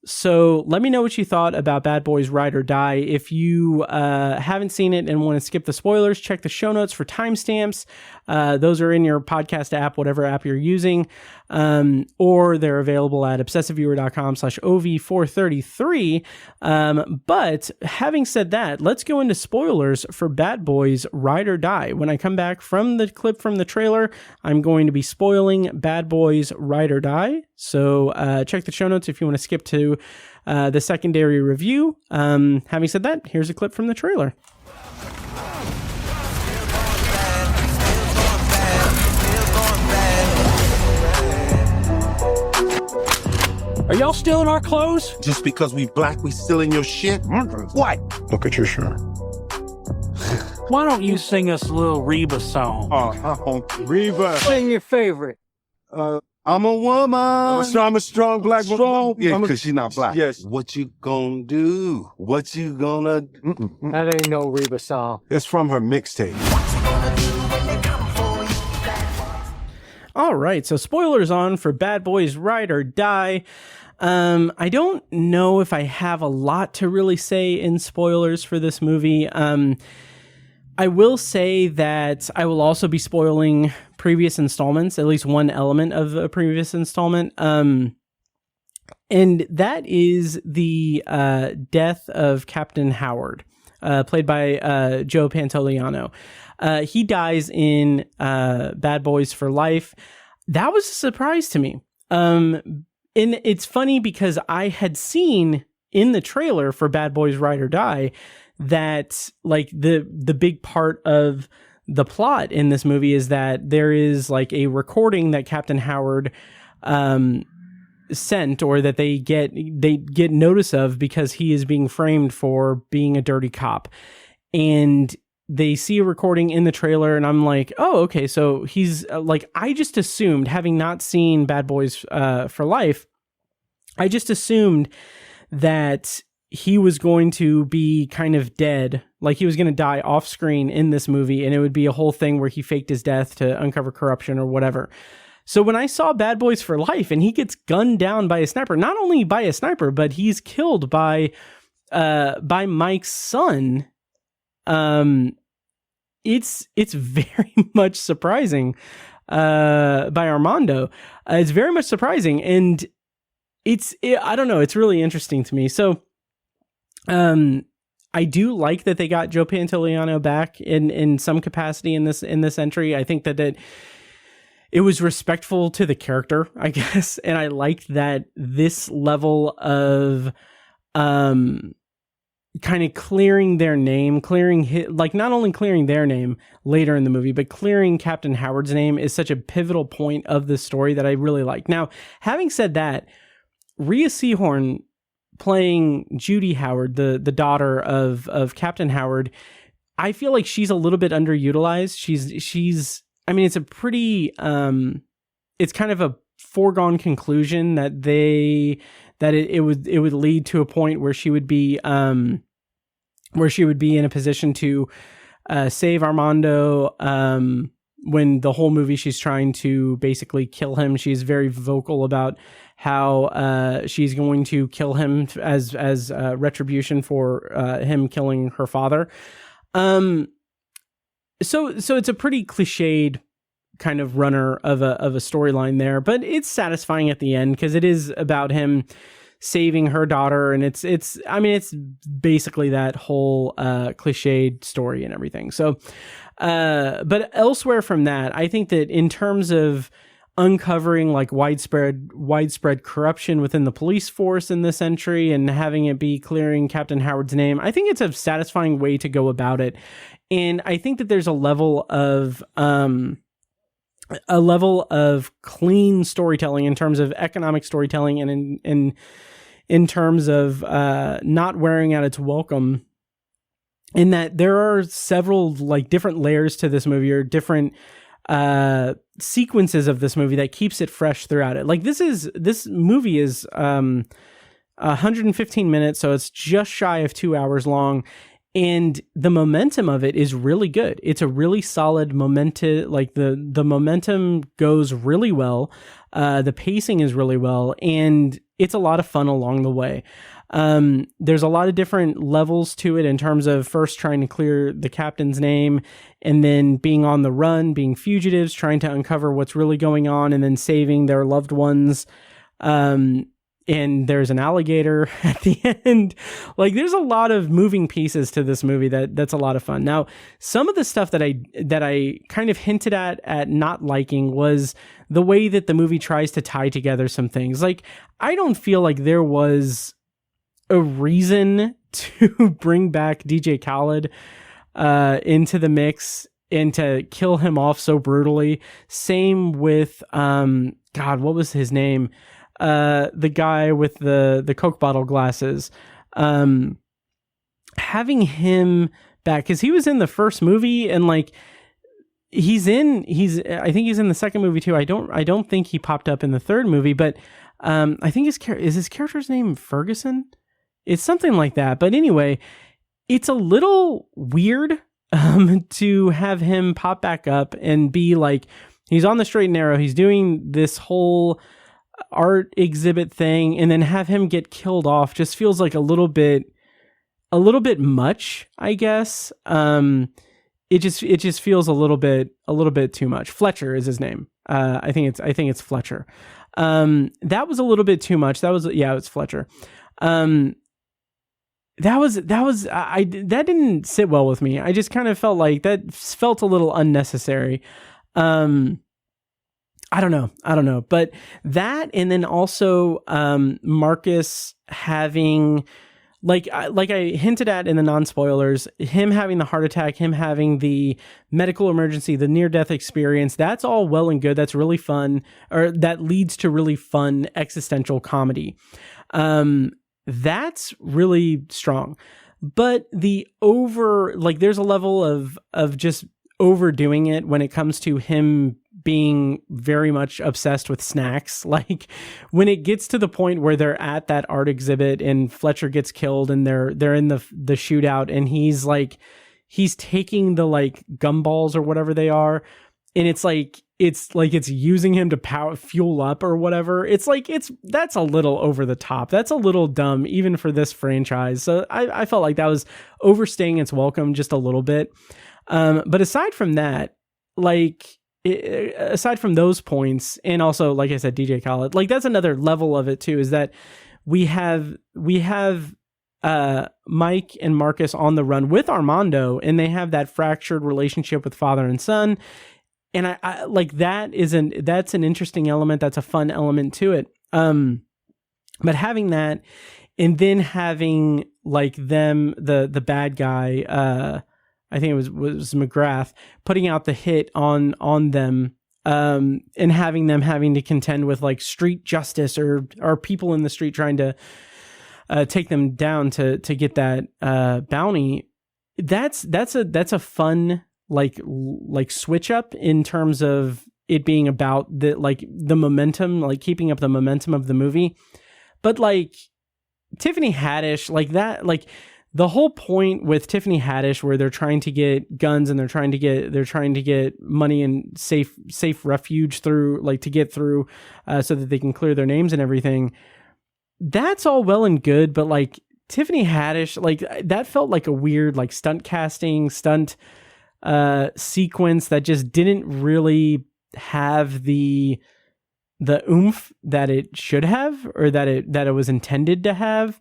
So let me know what you thought about Bad Boys Ride or Die. If you haven't seen it and want to skip the spoilers, check the show notes for timestamps. Those are in your podcast app, whatever app you're using, or they're available at obsessiveviewer.com/OV433. But having said that, let's go into spoilers for Bad Boys Ride or Die. When I come back from the clip from the trailer, I'm going to be spoiling Bad Boys Ride or Die. So check the show notes if you want to skip to the secondary review. Having said that, here's a clip from the trailer. Are y'all stealing our clothes? Just because we black, we stealing your shit? What? Look at your shirt. Why don't you sing us a little Reba song? Reba. Sing your favorite. I'm a woman. So I'm a strong black woman. Strong. Yeah, because she's not black. Yes. What you gonna do? What you gonna do? That ain't no Reba song. It's from her mixtape. All right, so spoilers on for Bad Boys Ride or Die. I don't know if I have a lot to really say in spoilers for this movie. I will say that I will also be spoiling previous installments, at least one element of a previous installment. And that is the death of Captain Howard, played by Joe Pantoliano. He dies in Bad Boys for Life. That was a surprise to me. And it's funny because I had seen in the trailer for Bad Boys Ride or Die that like the big part of the plot in this movie is that there is like a recording that Captain Howard sent, or that they get notice of because he is being framed for being a dirty cop. And they see a recording in the trailer, and I'm like, oh, okay, so he's like, I just assumed, having not seen Bad Boys for Life, I just assumed that he was going to be kind of dead, like he was going to die off screen in this movie, and it would be a whole thing where he faked his death to uncover corruption or whatever. So when I saw Bad Boys for Life and he gets gunned down by a sniper, not only by a sniper, but he's killed by Mike's son, it's very much surprising, by Armando. It's very much surprising, and I don't know, it's really interesting to me. So I do like that they got Joe Pantoliano back in some capacity in this entry. I think that it was respectful to the character, I guess, and I liked that this level of kind of clearing their name, not only clearing their name later in the movie, but clearing Captain Howard's name is such a pivotal point of the story that I really like. Now, having said that, Rhea Seehorn playing Judy Howard, the daughter of Captain Howard, I feel like she's a little bit underutilized. She's I mean, it's a pretty it's kind of a foregone conclusion that it would lead to a point where she would be in a position to save Armando, when the whole movie she's trying to basically kill him. She's very vocal about how she's going to kill him as retribution for him killing her father. So it's a pretty cliched kind of runner of a storyline there, but it's satisfying at the end because it is about him saving her daughter, and it's basically that whole cliched story and everything. So but elsewhere from that, I think that in terms of uncovering like widespread corruption within the police force in this entry and having it be clearing Captain Howard's name, I think it's a satisfying way to go about it. And I think that there's a level of clean storytelling in terms of economic storytelling, and in terms of not wearing out its welcome, in that there are several like different layers to this movie, or different sequences of this movie that keeps it fresh throughout it. Like this movie is 115 minutes, so it's just shy of 2 hours long, and the momentum of it is really good. It's a really solid momentum. Like the momentum goes really well. The pacing is really well, and it's a lot of fun along the way. There's a lot of different levels to it in terms of first trying to clear the captain's name, and then being on the run, being fugitives, trying to uncover what's really going on, and then saving their loved ones. And there's an alligator at the end. Like there's a lot of moving pieces to this movie that's a lot of fun. Now, some of the stuff that I kind of hinted at not liking was the way that the movie tries to tie together some things. Like I don't feel like there was a reason to bring back DJ Khaled into the mix and to kill him off so brutally. Same with God, what was his name? The guy with the Coke bottle glasses. Having him back, because he was in the first movie, and like I think he's in the second movie too. I don't think he popped up in the third movie, but I think his character's name Ferguson? It's something like that. But anyway, it's a little weird to have him pop back up and be like, he's on the straight and narrow, he's doing this whole art exhibit thing, and then have him get killed off just feels like a little bit much, I guess. It just feels a little bit too much. Fletcher is his name. I think it's Fletcher. That was a little bit too much. It's Fletcher. That didn't sit well with me. I just kind of felt like that felt a little unnecessary. I don't know. But that, and then also Marcus having, like I hinted at in the non-spoilers, him having the heart attack, him having the medical emergency, the near-death experience, that's all well and good. That's really fun, or that leads to really fun existential comedy. That's really strong. But there's a level of just overdoing it when it comes to him being very much obsessed with snacks. Like when it gets to the point where they're at that art exhibit and Fletcher gets killed and they're in the shootout, and he's taking the like gumballs or whatever they are, and it's using him to fuel up or whatever. That's a little over the top. That's a little dumb even for this franchise. So I felt like that was overstaying its welcome just a little bit. But aside from that, aside from those points, and also, like I said, DJ Khaled, like that's another level of it too, is that we have Mike and Marcus on the run with Armando, and they have that fractured relationship with father and son. And I like that's an interesting element. That's a fun element to it. But having that, and then having like them, the bad guy, I think it was McGrath, putting out the hit on them, and having them having to contend with like street justice or people in the street trying to take them down to get that bounty. That's a fun like switch up in terms of it being about the momentum, like keeping up the momentum of the movie. But like Tiffany Haddish, like that, like the whole point with Tiffany Haddish, where they're trying to get guns and they're trying to get money and safe refuge through, like to get through, so that they can clear their names and everything. That's all well and good, but like Tiffany Haddish, like that felt like a weird like stunt casting, sequence that just didn't really have the oomph that it should have, or that it was intended to have.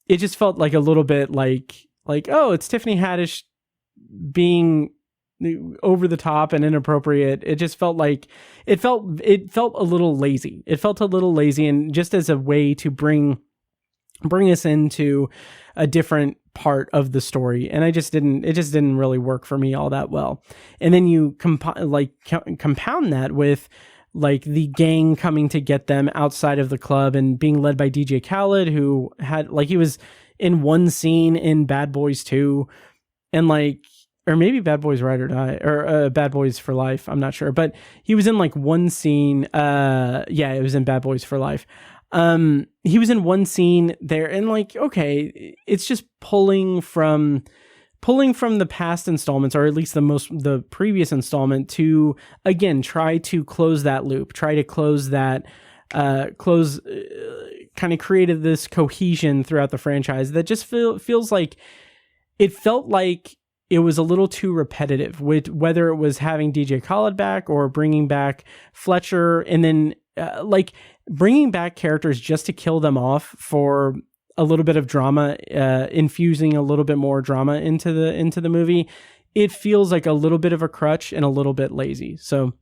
It just felt like a little bit like, oh, it's Tiffany Haddish being over the top and inappropriate. It just felt like it felt a little lazy. It felt a little lazy, and just as a way to bring us into a different part of the story. And it just didn't really work for me all that well. And then you compound that with like the gang coming to get them outside of the club and being led by DJ Khaled, who had like, he was in one scene in Bad Boys 2, and like, or maybe Bad Boys Ride or Die, or Bad Boys for Life. I'm not sure, but he was in like one scene. It was in Bad Boys for Life. He was in one scene there, and like, okay, it's just pulling from the past installments, or at least the previous installment, to again try to close that loop, try to close that, kind of created this cohesion throughout the franchise that just feels like it felt like it was a little too repetitive, with whether it was having DJ Khaled back or bringing back Fletcher, and then like bringing back characters just to kill them off for a little bit of drama, infusing a little bit more drama into the movie. It feels like a little bit of a crutch and a little bit lazy. So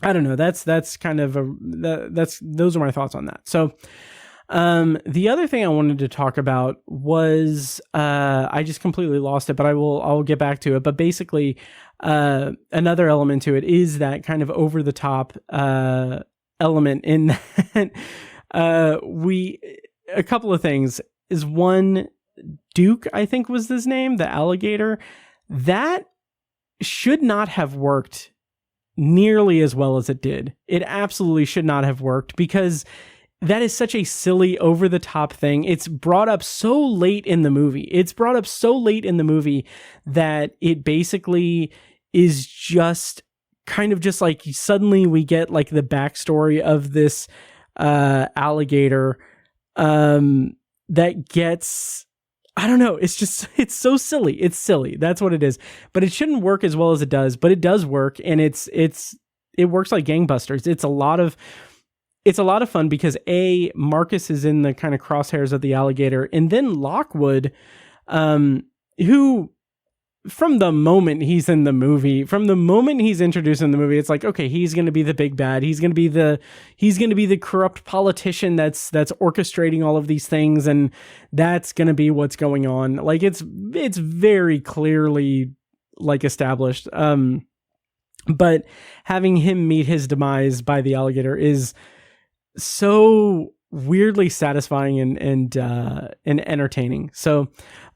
I don't know. That's kind of those are my thoughts on that. So the other thing I wanted to talk about was I just completely lost it, but I'll get back to it. But basically, another element to it is that kind of over the top element in that a couple of things is, one, Duke, I think was his name, the alligator, that should not have worked nearly as well as it did. It absolutely should not have worked because that is such a silly, over-the-top thing. It's brought up so late in the movie. That it basically is just kind of just like suddenly we get like the backstory of this alligator that gets, I don't know, it's so silly. It's silly. That's what it is. But it shouldn't work as well as it does, but it does work, and it works like gangbusters. It's a lot of fun because Marcus is in the kind of crosshairs of the alligator, and then Lockwood, who from the moment he's in the movie, from the moment he's introduced in the movie, it's like, okay, he's going to be the big bad. He's going to be the corrupt politician that's orchestrating all of these things, and that's going to be what's going on. Like it's very clearly like established. But having him meet his demise by the alligator is so weirdly satisfying and entertaining. So,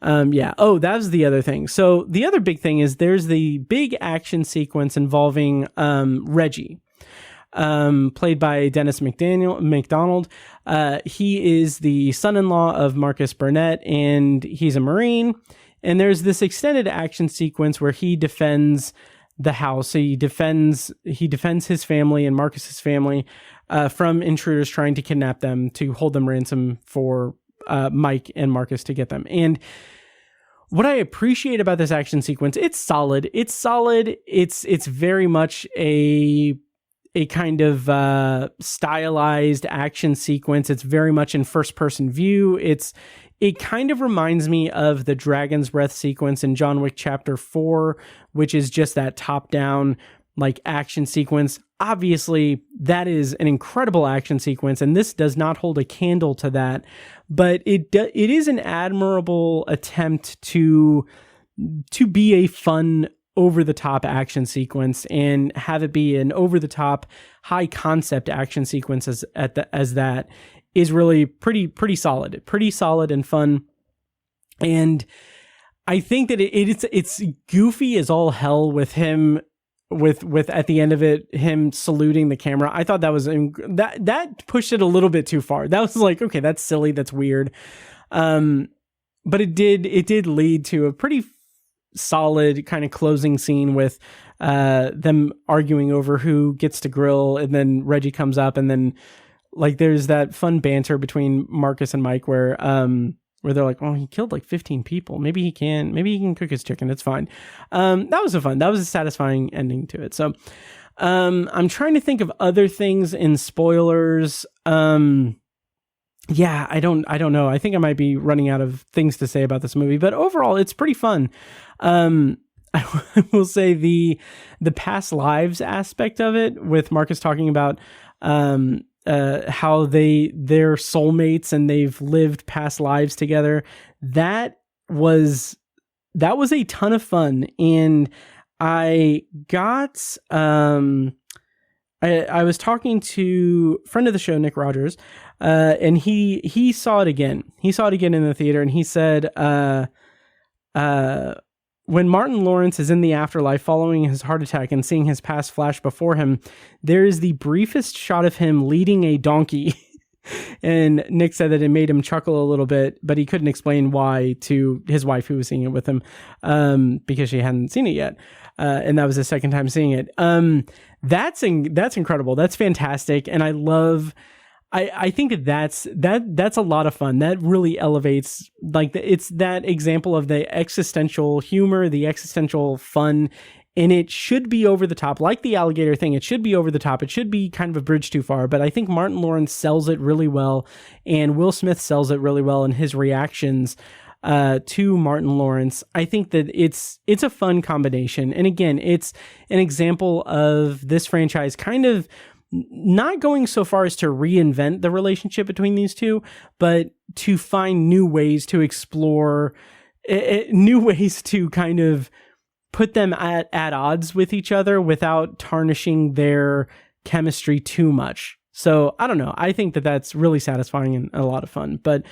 yeah. Oh, that was the other thing. So the other big thing is there's the big action sequence involving Reggie, played by Dennis McDonald. He is the son-in-law of Marcus Burnett, and he's a Marine. And there's this extended action sequence where he defends the house. He defends his family and Marcus's family from intruders trying to kidnap them to hold them ransom for Mike and Marcus to get them. And what I appreciate about this action sequence, it's solid. It's very much a kind of stylized action sequence. It's very much in first person view. It kind of reminds me of the Dragon's Breath sequence in John Wick Chapter 4, which is just that top-down like action sequence. Obviously, that is an incredible action sequence, and this does not hold a candle to that, but it is an admirable attempt to be a fun, over-the-top action sequence and have it be an over-the-top, high-concept action sequence as that is really pretty solid and fun. And I think that it's goofy as all hell with him with at the end of it him saluting the camera. I thought that pushed it a little bit too far. That was like, okay, that's silly, that's weird. But it did lead to a pretty solid kind of closing scene with them arguing over who gets to grill, and then Reggie comes up, and then like there's that fun banter between Marcus and Mike where they're like, "Oh, he killed like 15 people. Maybe he can cook his chicken. It's fine." That was a satisfying ending to it. So, I'm trying to think of other things in spoilers. Yeah, I don't know. I think I might be running out of things to say about this movie, but overall, it's pretty fun. I will say the past lives aspect of it, with Marcus talking about how they're soulmates and they've lived past lives together. That was a ton of fun, and I got I was talking to a friend of the show, Nick Rogers, and he saw it again. He saw it again in the theater, and he said, when Martin Lawrence is in the afterlife following his heart attack and seeing his past flash before him, there is the briefest shot of him leading a donkey. And Nick said that it made him chuckle a little bit, but he couldn't explain why to his wife, who was seeing it with him, because she hadn't seen it yet. And that was his second time seeing it. That's incredible. That's fantastic. And I think that's a lot of fun. That really elevates, like, it's that example of the existential humor, the existential fun, and it should be over the top. Like the alligator thing, it should be over the top. It should be kind of a bridge too far, but I think Martin Lawrence sells it really well, and Will Smith sells it really well in his reactions to Martin Lawrence. I think that it's a fun combination. And again, it's an example of this franchise kind of not going so far as to reinvent the relationship between these two, but to find new ways to explore, new ways to kind of put them at odds with each other without tarnishing their chemistry too much. So I don't know. I think that that's really satisfying and a lot of fun. But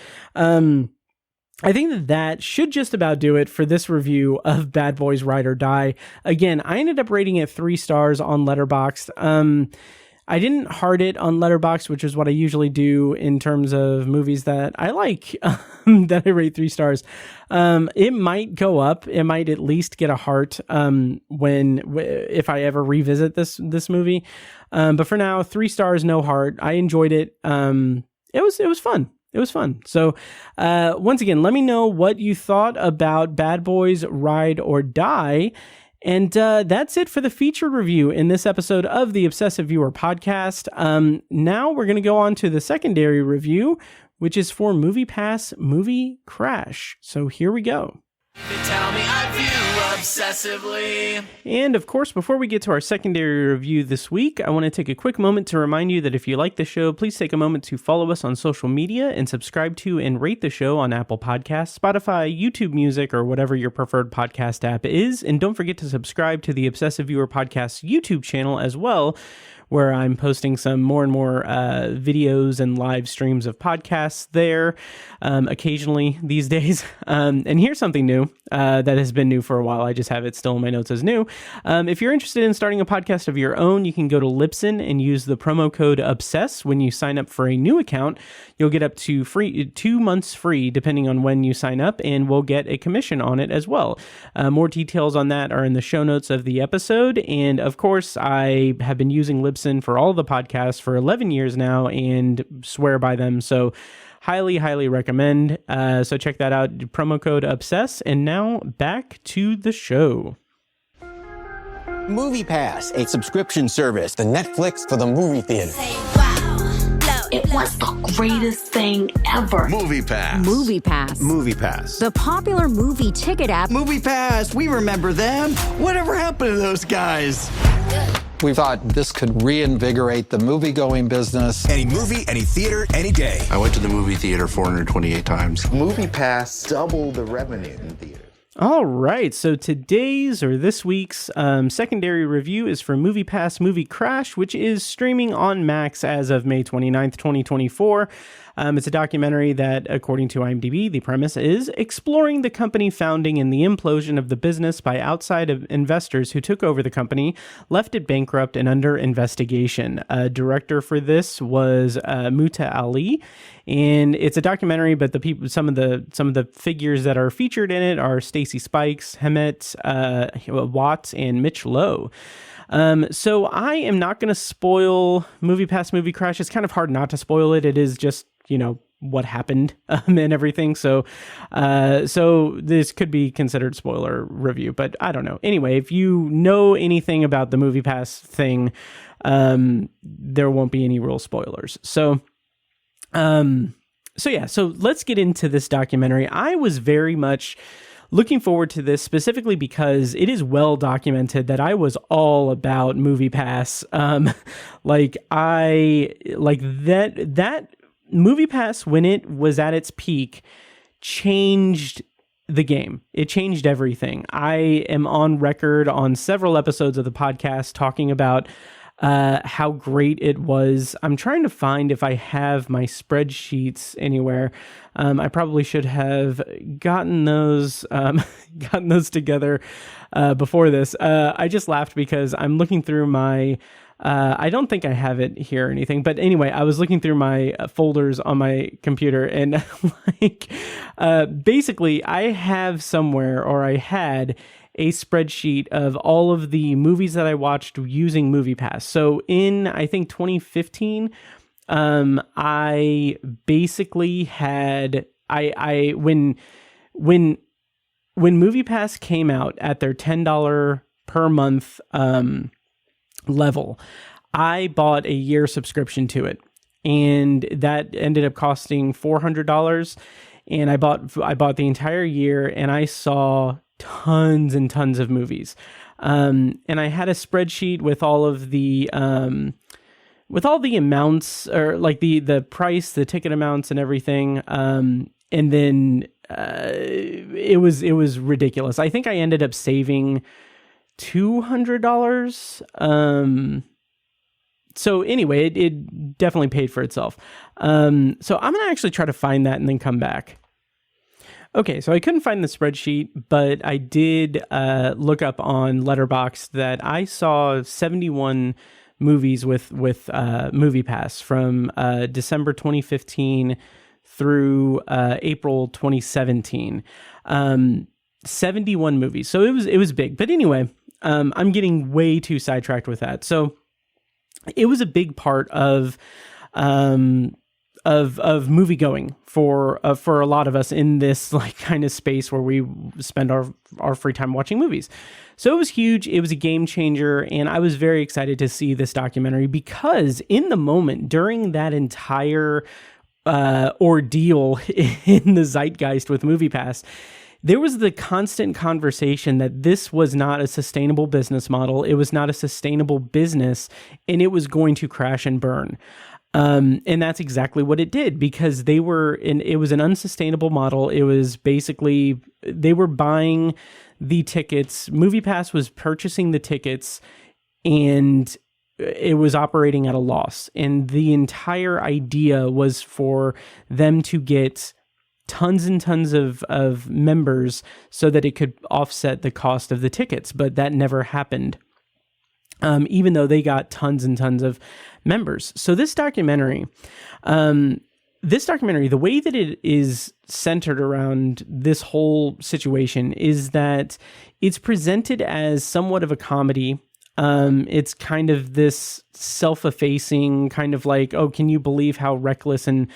I think that should just about do it for this review of Bad Boys Ride or Die. Again, I ended up rating it 3 stars on Letterboxd. I didn't heart it on Letterboxd, which is what I usually do in terms of movies that I like, that I rate 3 stars. It might go up. It might at least get a heart if I ever revisit this movie. But for now, 3 stars, no heart. I enjoyed it. It was fun. It was fun. So once again, let me know what you thought about Bad Boys Ride or Die. And that's it for the featured review in this episode of the Obsessive Viewer podcast. Now we're going to go on to the secondary review, which is for MoviePass MovieCrash. So here we go. They tell me I view obsessively. And of course, before we get to our secondary review this week, I want to take a quick moment to remind you that if you like the show, please take a moment to follow us on social media and subscribe to and rate the show on Apple Podcasts, Spotify, YouTube Music, or whatever your preferred podcast app is. And don't forget to subscribe to the Obsessive Viewer Podcast YouTube channel as well, where I'm posting some more and more videos and live streams of podcasts there occasionally these days. And here's something new that has been new for a while. I just have it still in my notes as new. If you're interested in starting a podcast of your own, you can go to Libsyn and use the promo code OBSESS when you sign up for a new account. You'll get up to 2 months free, depending on when you sign up, and we'll get a commission on it as well. More details on that are in the show notes of the episode. And of course, I have been using Libsyn for all the podcasts for 11 years now and swear by them. So highly, highly recommend. So check that out. Promo code OBSESS. And now back to the show. MoviePass, a subscription service, the Netflix for the movie theater. It was the greatest thing ever. MoviePass. MoviePass. MoviePass. The popular movie ticket app. MoviePass, we remember them. Whatever happened to those guys? We thought this could reinvigorate the movie-going business. Any movie, any theater, any day. I went to the movie theater 428 times. MoviePass doubled the revenue in theaters. All right, so today's or this week's secondary review is for MoviePass MovieCrash, which is streaming on Max as of May 29th, 2024. It's a documentary that, according to IMDb, the premise is exploring the company founding and the implosion of the business by outside of investors who took over the company, left it bankrupt and under investigation. Director for this was Muta Ali, and it's a documentary, but the people, some of the figures that are featured in it are Stacy Spikes, Hemet Watts, and Mitch Lowe. So I am not going to spoil MoviePass MovieCrash. It's kind of hard not to spoil it. It is just, what happened and everything. So this could be considered spoiler review, but I don't know. Anyway, if you know anything about the MoviePass thing, there won't be any real spoilers. So let's get into this documentary. I was very much looking forward to this specifically because it is well documented that I was all about MoviePass. That MoviePass, when it was at its peak, changed the game. It changed everything. I am on record on several episodes of the podcast talking about how great it was. I'm trying to find if I have my spreadsheets anywhere. I probably should have gotten those together before this. I just laughed because I'm looking through my I don't think I have it here or anything, but anyway, I was looking through my folders on my computer and basically I have somewhere, or I had a spreadsheet of all of the movies that I watched using MoviePass. So in, I think 2015, I basically had, when MoviePass came out at their $10 per month, level, I bought a year subscription to it, and that ended up costing $400. And I bought the entire year, and I saw tons and tons of movies. And I had a spreadsheet with all of the amounts, or like the price, the ticket amounts and everything. And then it was ridiculous. I think I ended up saving $200. So anyway, it definitely paid for itself. So I'm going to actually try to find that and then come back. Okay, so I couldn't find the spreadsheet, but I did look up on Letterboxd that I saw 71 movies with MoviePass from December 2015 through April 2017. 71 movies. So it was big. But anyway, I'm getting way too sidetracked with that. So it was a big part of movie going for a lot of us in this like kind of space where we spend our free time watching movies. So it was huge. It was a game changer, and I was very excited to see this documentary because in the moment during that entire ordeal in the zeitgeist with MoviePass, there was the constant conversation that this was not a sustainable business model. It was not a sustainable business, and it was going to crash and burn. And that's exactly what it did, because it was an unsustainable model. It was basically, they were buying the tickets. MoviePass was purchasing the tickets, and it was operating at a loss. And the entire idea was for them to get tons and tons of members so that it could offset the cost of the tickets. But that never happened. Even though they got tons and tons of members. So this documentary, the way that it is centered around this whole situation is that it's presented as somewhat of a comedy. It's kind of this self-effacing kind of like, oh, can you believe how reckless and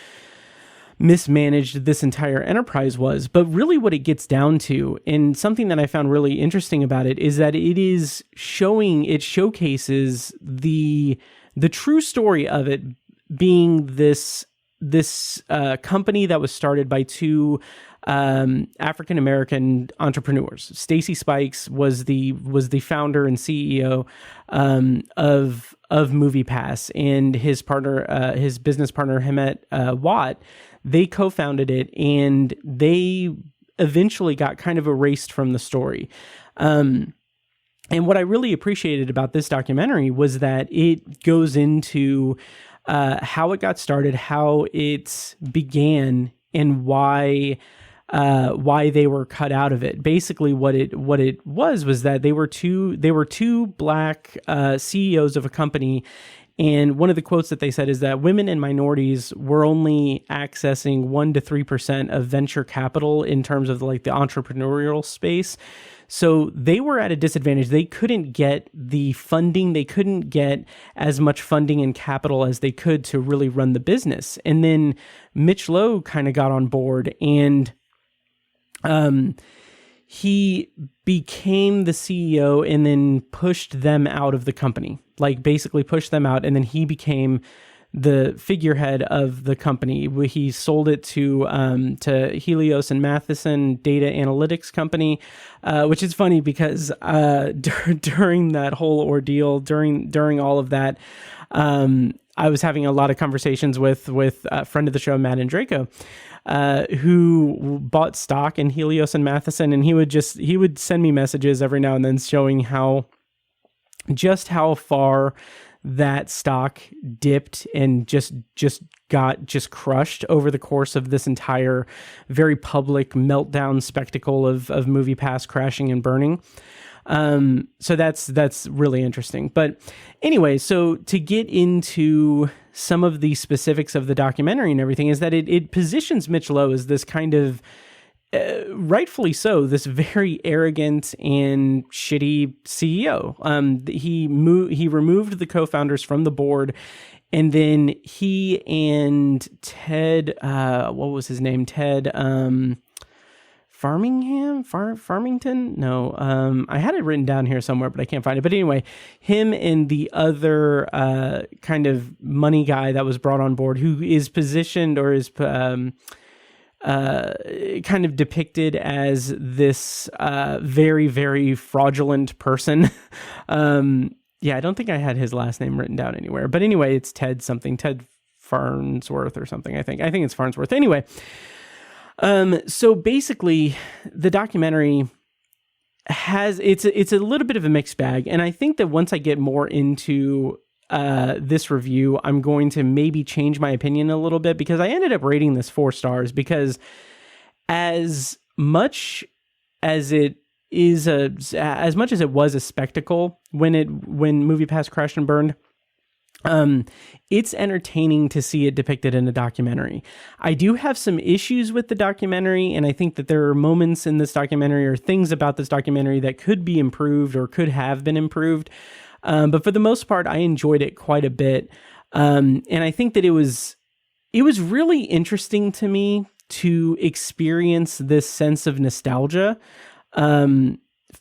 mismanaged this entire enterprise was? But really what it gets down to, and something that I found really interesting about it, is that it showcases the true story of it being this company that was started by two African-American entrepreneurs. Stacy Spikes was the founder and CEO of MoviePass, and his partner, his business partner, Hemet Watt, they co-founded it, and they eventually got kind of erased from the story. And what I really appreciated about this documentary was that it goes into how it got started, how it began, and why they were cut out of it. Basically, what it was that they were two black CEOs of a company. And one of the quotes that they said is that women and minorities were only accessing 1% to 3% of venture capital in terms of like the entrepreneurial space. So they were at a disadvantage. They couldn't get the funding. They couldn't get as much funding and capital as they could to really run the business. And then Mitch Lowe kind of got on board, and he became the CEO and then pushed them out of the company, like basically pushed them out. And then he became the figurehead of the company. He sold it to Helios and Matheson Data Analytics Company, which is funny because during that whole ordeal, during all of that, I was having a lot of conversations with a friend of the show, Matt and Draco, who bought stock in Helios and Matheson, and he would send me messages every now and then showing how far that stock dipped and just got crushed over the course of this entire very public meltdown spectacle of MoviePass crashing and burning. So that's really interesting. But anyway, so to get into some of the specifics of the documentary and everything, is that it positions Mitch Lowe as this kind of, rightfully so, this very arrogant and shitty CEO. He removed the co-founders from the board, and then he and Ted, what was his name? Ted, Farmington? No, I had it written down here somewhere, but I can't find it. But anyway, him and the other kind of money guy that was brought on board, who is positioned or is kind of depicted as this very, very fraudulent person. Yeah, I don't think I had his last name written down anywhere. But anyway, it's Ted something, Ted Farnsworth or something, I think. I think it's Farnsworth. Anyway, so basically, the documentary it's a little bit of a mixed bag, and I think that once I get more into this review, I'm going to maybe change my opinion a little bit, because I ended up rating this 4 stars because as much as it is as much as it was a spectacle when MoviePass crashed and burned, it's entertaining to see it depicted in a documentary. I do have some issues with the documentary, and I think that there are moments in this documentary or things about this documentary that could be improved or could have been improved. But for the most part, I enjoyed it quite a bit. And I think that it was really interesting to me to experience this sense of nostalgia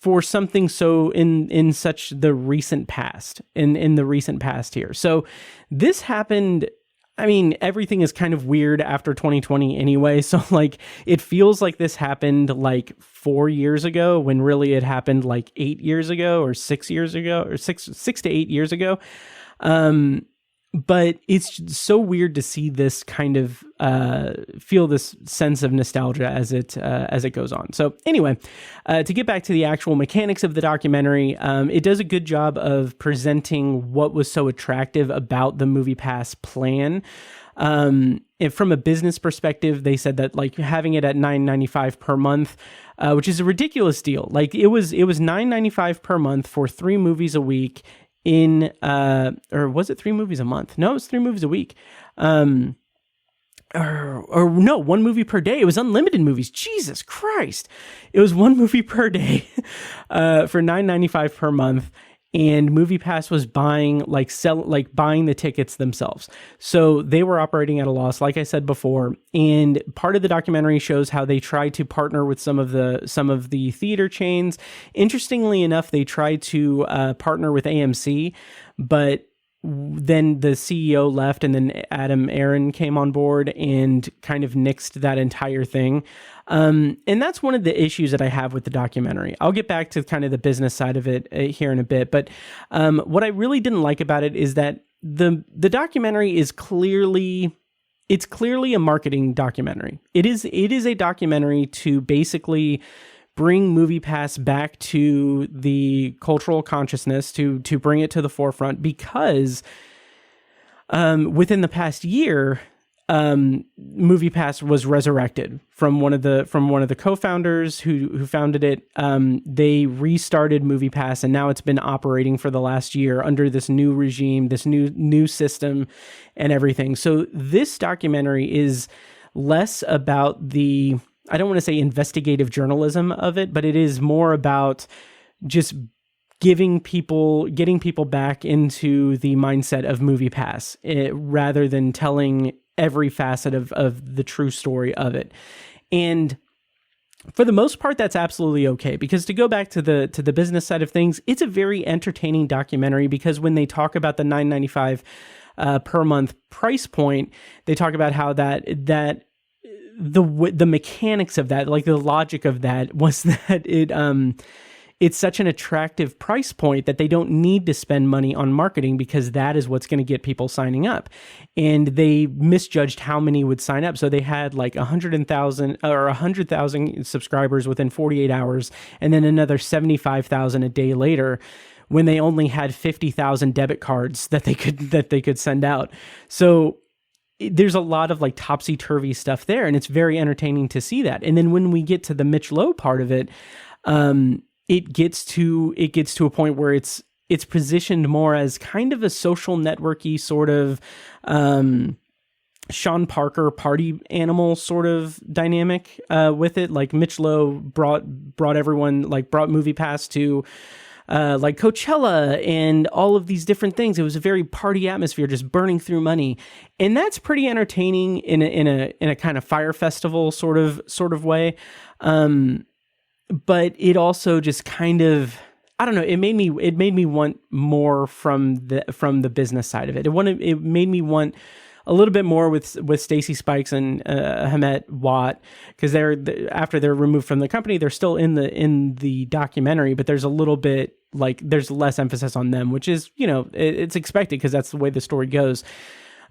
for something so in such the recent past, in the recent past here. So this happened. I mean, everything is kind of weird after 2020 anyway. So like, it feels like this happened like 4 years ago when really it happened like 8 years ago or 6 years ago or six to 8 years ago. But it's so weird to see this kind of feel this sense of nostalgia as it goes on. So anyway, to get back to the actual mechanics of the documentary, it does a good job of presenting what was so attractive about the MoviePass plan. And from a business perspective, they said that like having it at $9.95 per month, which is a ridiculous deal. Like it was $9.95 per month for 3 movies a week. Or was it 3 movies a month? No, it was 3 movies a week. Or no, 1 movie per day. It was unlimited movies. Jesus Christ. It was 1 movie per day, for $9.95 per month. And MoviePass was buying the tickets themselves. So they were operating at a loss, like I said before. And part of the documentary shows how they tried to partner with some of the theater chains. Interestingly enough, they tried to partner with AMC, but then the CEO left, and then Adam Aaron came on board and kind of nixed that entire thing. And that's one of the issues that I have with the documentary. I'll get back to kind of the business side of it here in a bit. But what I really didn't like about it is that the documentary is clearly a marketing documentary. It is a documentary to basically bring MoviePass back to the cultural consciousness, to bring it to the forefront, because within the past year, MoviePass was resurrected from one of the co-founders who founded it. They restarted MoviePass, and now it's been operating for the last year under this new regime, this new system, and everything. So this documentary is less about the, I don't want to say investigative journalism of it, but it is more about just getting people back into the mindset of MoviePass, rather than telling every facet of the true story of it. And for the most part, that's absolutely okay, because to go back to the business side of things, it's a very entertaining documentary, because when they talk about the $9.95 per month price point, they talk about how that the mechanics of that, like the logic of that, was that it's such an attractive price point that they don't need to spend money on marketing, because that is what's going to get people signing up. And they misjudged how many would sign up. So they had like 100,000 subscribers within 48 hours, and then another 75,000 a day later, when they only had 50,000 debit cards that they could send out. So there's a lot of like topsy-turvy stuff there, and it's very entertaining to see that. And then when we get to the Mitch Lowe part of it, it gets to a point where it's positioned more as kind of a social networky sort of Sean Parker party animal sort of dynamic with it. Like Mitch Lowe brought everyone, like brought MoviePass to like Coachella and all of these different things. It was a very party atmosphere, just burning through money, and that's pretty entertaining in a kind of Fire Festival sort of way. But it also just kind of, I don't know, it made me want more from the business side of it. It made me want a little bit more with Stacey Spikes and Hamet Watt, because after they're removed from the company, they're still in the documentary, but there's a little bit like there's less emphasis on them, which is, you know, it's expected because that's the way the story goes.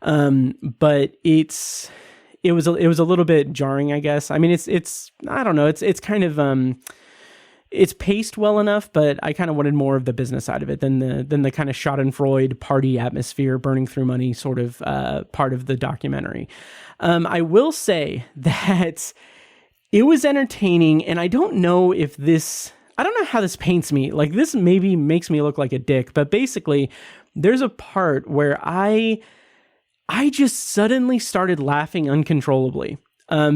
But it was a little bit jarring, I guess. I mean, it's I don't know. It's kind of it's paced well enough, but I kind of wanted more of the business side of it than the kind of Schadenfreude party atmosphere, burning through money sort of part of the documentary. I will say that it was entertaining, and I don't know how this paints me. Like, this maybe makes me look like a dick, but basically there's a part where I just suddenly started laughing uncontrollably.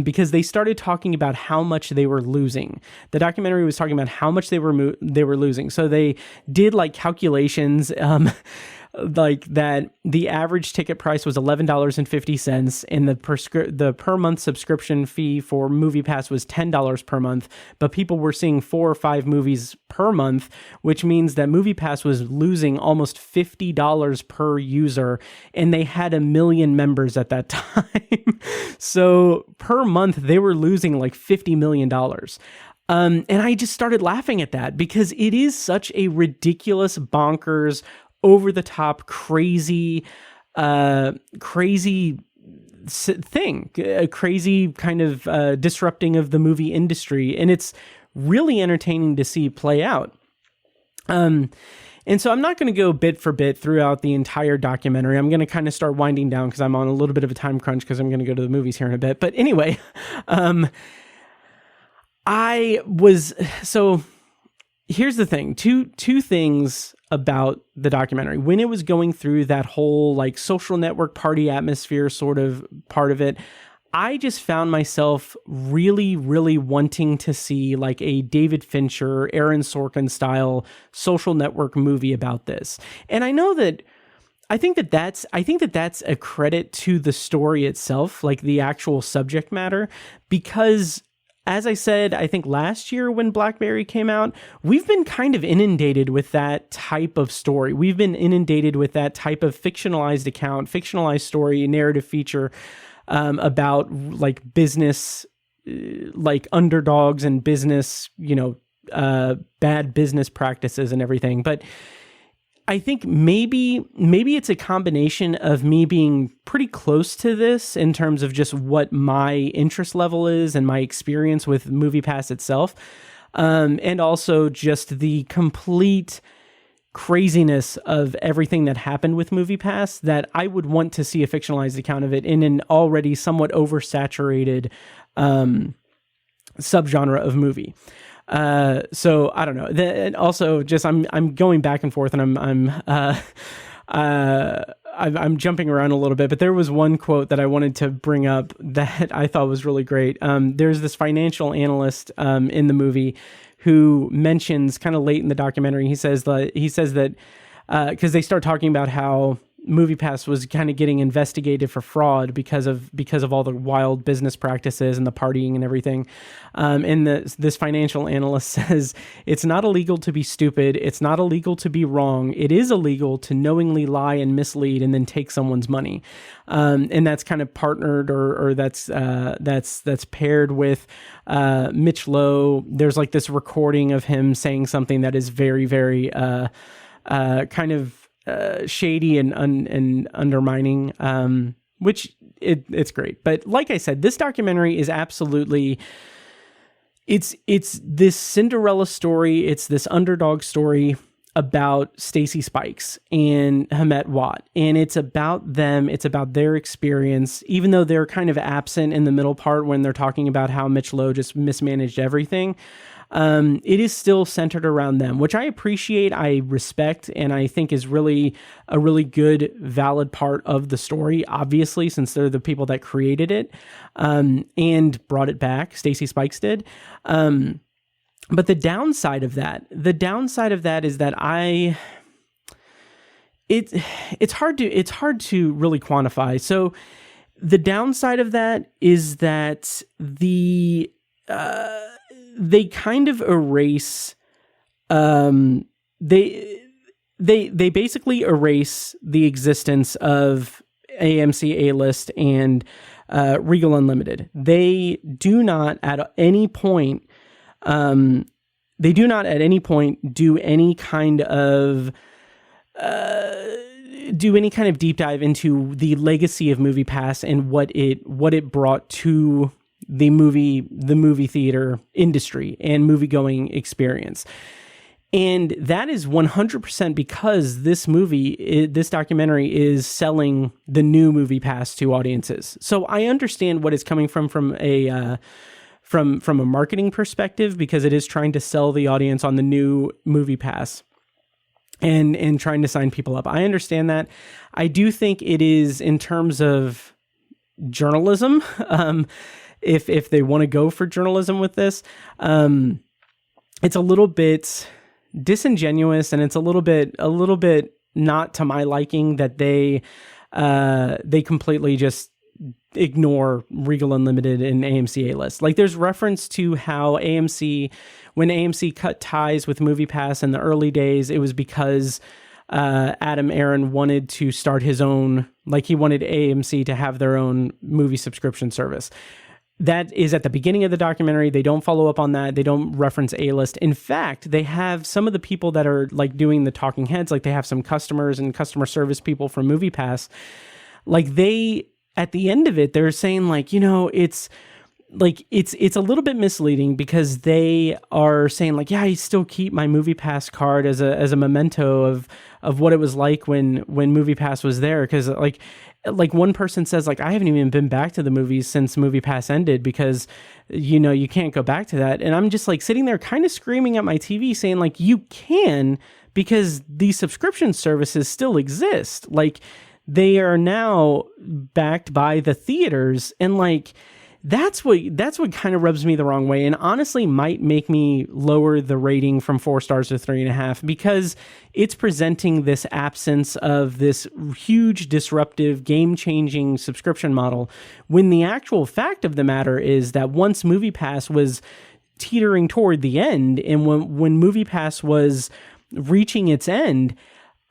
Because they started talking about how much they were losing. The documentary was talking about how much they were losing. So they did like calculations, like that the average ticket price was $11.50, and the per month subscription fee for MoviePass was $10 per month. But people were seeing 4 or 5 movies per month, which means that MoviePass was losing almost $50 per user, and they had 1 million members at that time. So per month they were losing like $50 million. And I just started laughing at that because it is such a ridiculous, bonkers, over the top, crazy thing, a crazy kind of disrupting of the movie industry. And it's really entertaining to see play out. And so I'm not going to go bit for bit throughout the entire documentary. I'm going to kind of start winding down because I'm on a little bit of a time crunch because I'm going to go to the movies here in a bit. But anyway, so here's the thing. Two things about the documentary. When it was going through that whole like social network party atmosphere sort of part of it, I just found myself really, really wanting to see like a David Fincher, Aaron Sorkin style social network movie about this. And I think that's a credit to the story itself, like the actual subject matter, because as I said, I think last year when BlackBerry came out, we've been kind of inundated with that type of story. We've been inundated with that type of fictionalized account, fictionalized story, narrative feature about like business, like underdogs and business, bad business practices and everything. But I think maybe it's a combination of me being pretty close to this in terms of just what my interest level is and my experience with MoviePass itself, and also just the complete craziness of everything that happened with MoviePass, that I would want to see a fictionalized account of it in an already somewhat oversaturated subgenre of movie. So I don't know. And also, just I'm going back and forth, and I'm jumping around a little bit. But there was one quote that I wanted to bring up that I thought was really great. There's this financial analyst in the movie who mentions kind of late in the documentary. He says that because they start talking about how MoviePass was kind of getting investigated for fraud because of all the wild business practices and the partying and everything. And this financial analyst says, it's not illegal to be stupid. It's not illegal to be wrong. It is illegal to knowingly lie and mislead and then take someone's money. And that's kind of partnered or that's paired with Mitch Lowe. There's like this recording of him saying something that is very, very kind of shady and undermining, which it's great. But like I said, this documentary is absolutely, it's this Cinderella story. It's this underdog story about Stacey Spikes and Hamet Watt. And it's about them. It's about their experience, even though they're kind of absent in the middle part when they're talking about how Mitch Lowe just mismanaged everything. It is still centered around them, which I appreciate, I respect, and I think is really a really good, valid part of the story, obviously, since they're the people that created it, and brought it back. Stacey Spikes did. But the downside of that is that it's hard to really quantify. So the downside of that is that they kind of erase, they basically erase the existence of AMC A-List and Regal Unlimited. They do not at any point do any kind of deep dive into the legacy of MoviePass and what it brought to the movie theater industry and movie-going experience. And that is 100% because this documentary is selling the new MoviePass to audiences. So I understand what is coming from from a marketing perspective, because it is trying to sell the audience on the new MoviePass and trying to sign people up. I understand that. I do think it is, in terms of journalism, if they want to go for journalism with this, it's a little bit disingenuous, and it's a little bit not to my liking that they completely just ignore Regal Unlimited and AMC A-List. Like, there's reference to how when AMC cut ties with MoviePass in the early days, it was because Adam Aron wanted to start his own, like, he wanted AMC to have their own movie subscription service. That is at the beginning of the documentary. They don't follow up on that. They don't reference A-List. In fact, they have some of the people that are like doing the talking heads, like they have some customers and customer service people from MoviePass. Like, they, at the end of it, they're saying, like, you know, it's a little bit misleading, because they are saying, like, yeah, I still keep my MoviePass card as a memento of what it was like when MoviePass was there. Because like one person says, like, I haven't even been back to the movies since MoviePass ended, because, you know, you can't go back to that. And I'm just like sitting there kind of screaming at my TV saying, like, you can, because these subscription services still exist. Like, they are now backed by the theaters, and like, that's what kind of rubs me the wrong way, and honestly might make me lower the rating from 4 stars to 3.5, because it's presenting this absence of this huge, disruptive, game-changing subscription model, when the actual fact of the matter is that once MoviePass was teetering toward the end, and when MoviePass was reaching its end,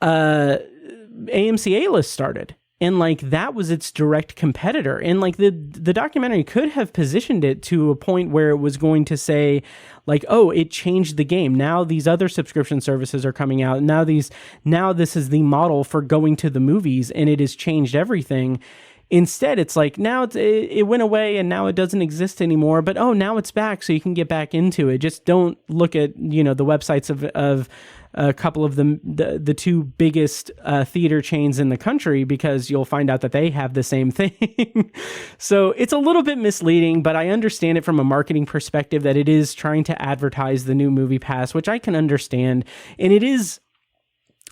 AMC A-List started. And like, that was its direct competitor. And like, the documentary could have positioned it to a point where it was going to say, like, oh, it changed the game. Now these other subscription services are coming out. Now this is the model for going to the movies, and it has changed everything. Instead, it's like, now it went away and now it doesn't exist anymore, but oh, now it's back, so you can get back into it. Just don't look at, you know, the websites of a couple of the two biggest theater chains in the country, because you'll find out that they have the same thing. So it's a little bit misleading, but I understand it from a marketing perspective, that it is trying to advertise the new MoviePass, which I can understand. And it is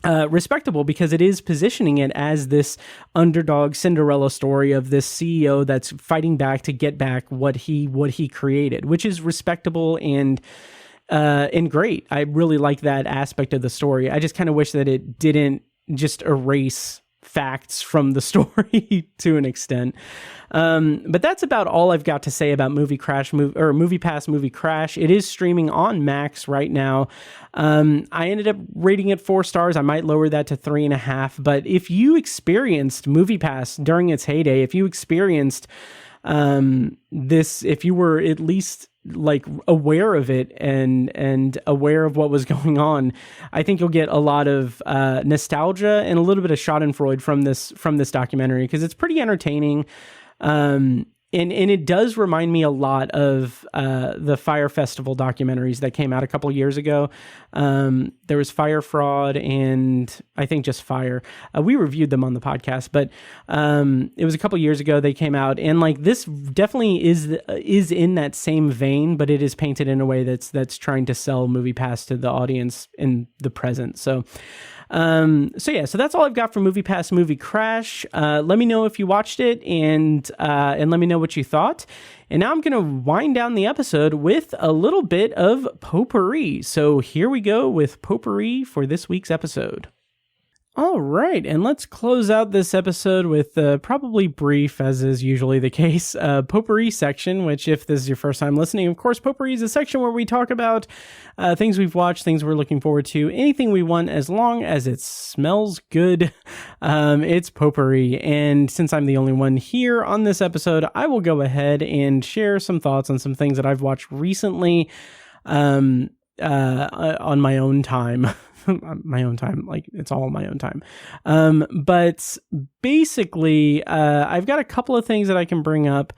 respectable, because it is positioning it as this underdog Cinderella story of this CEO that's fighting back to get back what he created, which is respectable and great. I really like that aspect of the story. I just kind of wish that it didn't just erase facts from the story to an extent. But that's about all I've got to say about MoviePass MovieCrash. It is streaming on Max right now. I ended up rating it 4 stars. I might lower that to 3.5. But if you experienced MoviePass during its heyday, if you experienced this, if you were at least like aware of it and aware of what was going on, I think you'll get a lot of nostalgia and a little bit of schadenfreude from this documentary, because it's pretty entertaining. And it does remind me a lot of the Fire Festival documentaries that came out a couple years ago. There was Fire Fraud and I think just Fire. We reviewed them on the podcast, but it was a couple years ago they came out, and like, this definitely is in that same vein, but it is painted in a way that's trying to sell MoviePass to the audience in the present. So that's all I've got for MoviePass MovieCrash. Let me know if you watched it, and let me know what you thought. And now I'm going to wind down the episode with a little bit of Potpourri. So here we go with Potpourri for this week's episode. All right, and let's close out this episode with probably brief, as is usually the case, Potpourri section, which, if this is your first time listening, of course, Potpourri is a section where we talk about things we've watched, things we're looking forward to, anything we want, as long as it smells good. It's Potpourri, and since I'm the only one here on this episode, I will go ahead and share some thoughts on some things that I've watched recently on my own time. My own time, like, it's all my own time. But basically, I've got a couple of things that I can bring up.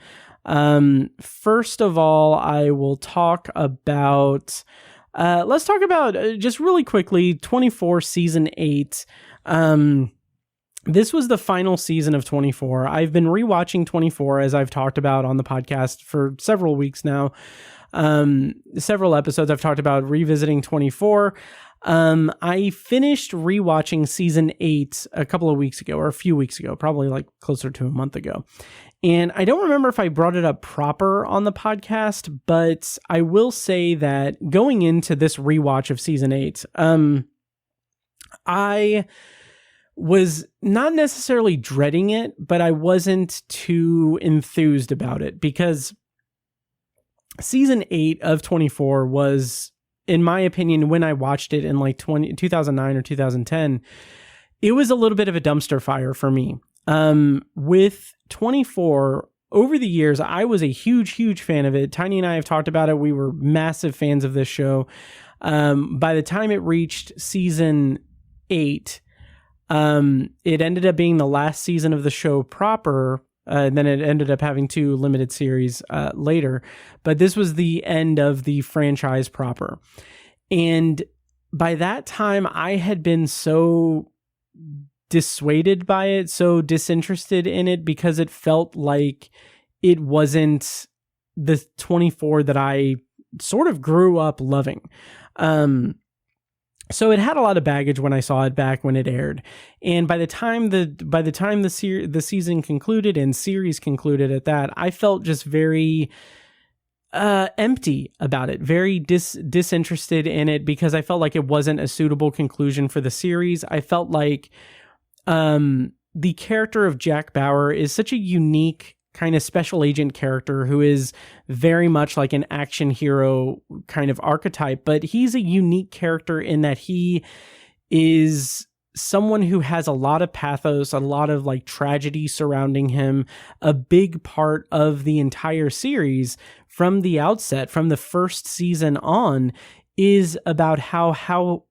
First of all, I will talk about, let's talk about just really quickly, 24 season 8. this was the final season of 24. I've been rewatching 24, as I've talked about on the podcast for several weeks now. Several episodes I've talked about revisiting 24. I finished rewatching season 8 a couple of weeks ago, or a few weeks ago, probably like closer to a month ago. And I don't remember if I brought it up proper on the podcast, but I will say that going into this rewatch of season 8, I was not necessarily dreading it, but I wasn't too enthused about it, because season 8 of 24 was, in my opinion, when I watched it in like 2009 or 2010, it was a little bit of a dumpster fire for me. With 24, over the years, I was a huge fan of it. Tiny and I have talked about it. We were massive fans of this show. By the time it reached season 8, it ended up being the last season of the show proper. And then it ended up having 2 limited series later. But this was the end of the franchise proper. And by that time, I had been so dissuaded by it, so disinterested in it, because it felt like it wasn't the 24 that I sort of grew up loving. So it had a lot of baggage when I saw it back when it aired, and by the time the season concluded and series concluded at that, I felt just very empty about it, very disinterested in it, because I felt like it wasn't a suitable conclusion for the series. I felt like the character of Jack Bauer is such a unique kind of special agent character who is very much like an action hero kind of archetype, but he's a unique character in that he is someone who has a lot of pathos, a lot of like tragedy surrounding him. A big part of the entire series from the outset, from the first season on, is about how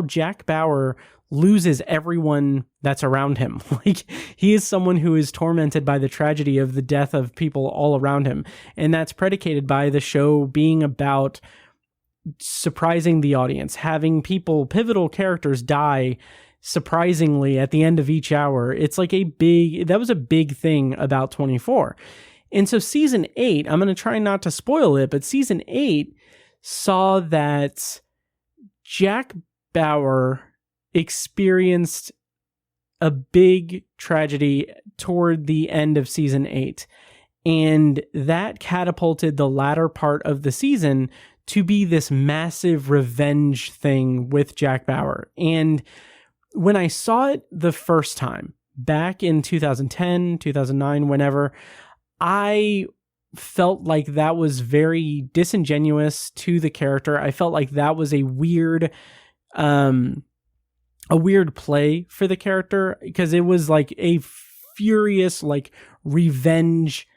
Jack Bauer loses everyone that's around him. Like, he is someone who is tormented by the tragedy of the death of people all around him. And that's predicated by the show being about surprising the audience, having pivotal characters die surprisingly at the end of each hour. It's like that was a big thing about 24. And so season 8, I'm going to try not to spoil it, but season 8 saw that Jack Bauer experienced a big tragedy toward the end of season 8. And that catapulted the latter part of the season to be this massive revenge thing with Jack Bauer. And when I saw it the first time, back in 2010, 2009, whenever, I felt like that was very disingenuous to the character. I felt like that was a weird play for the character, because it was like a furious, like, revenge,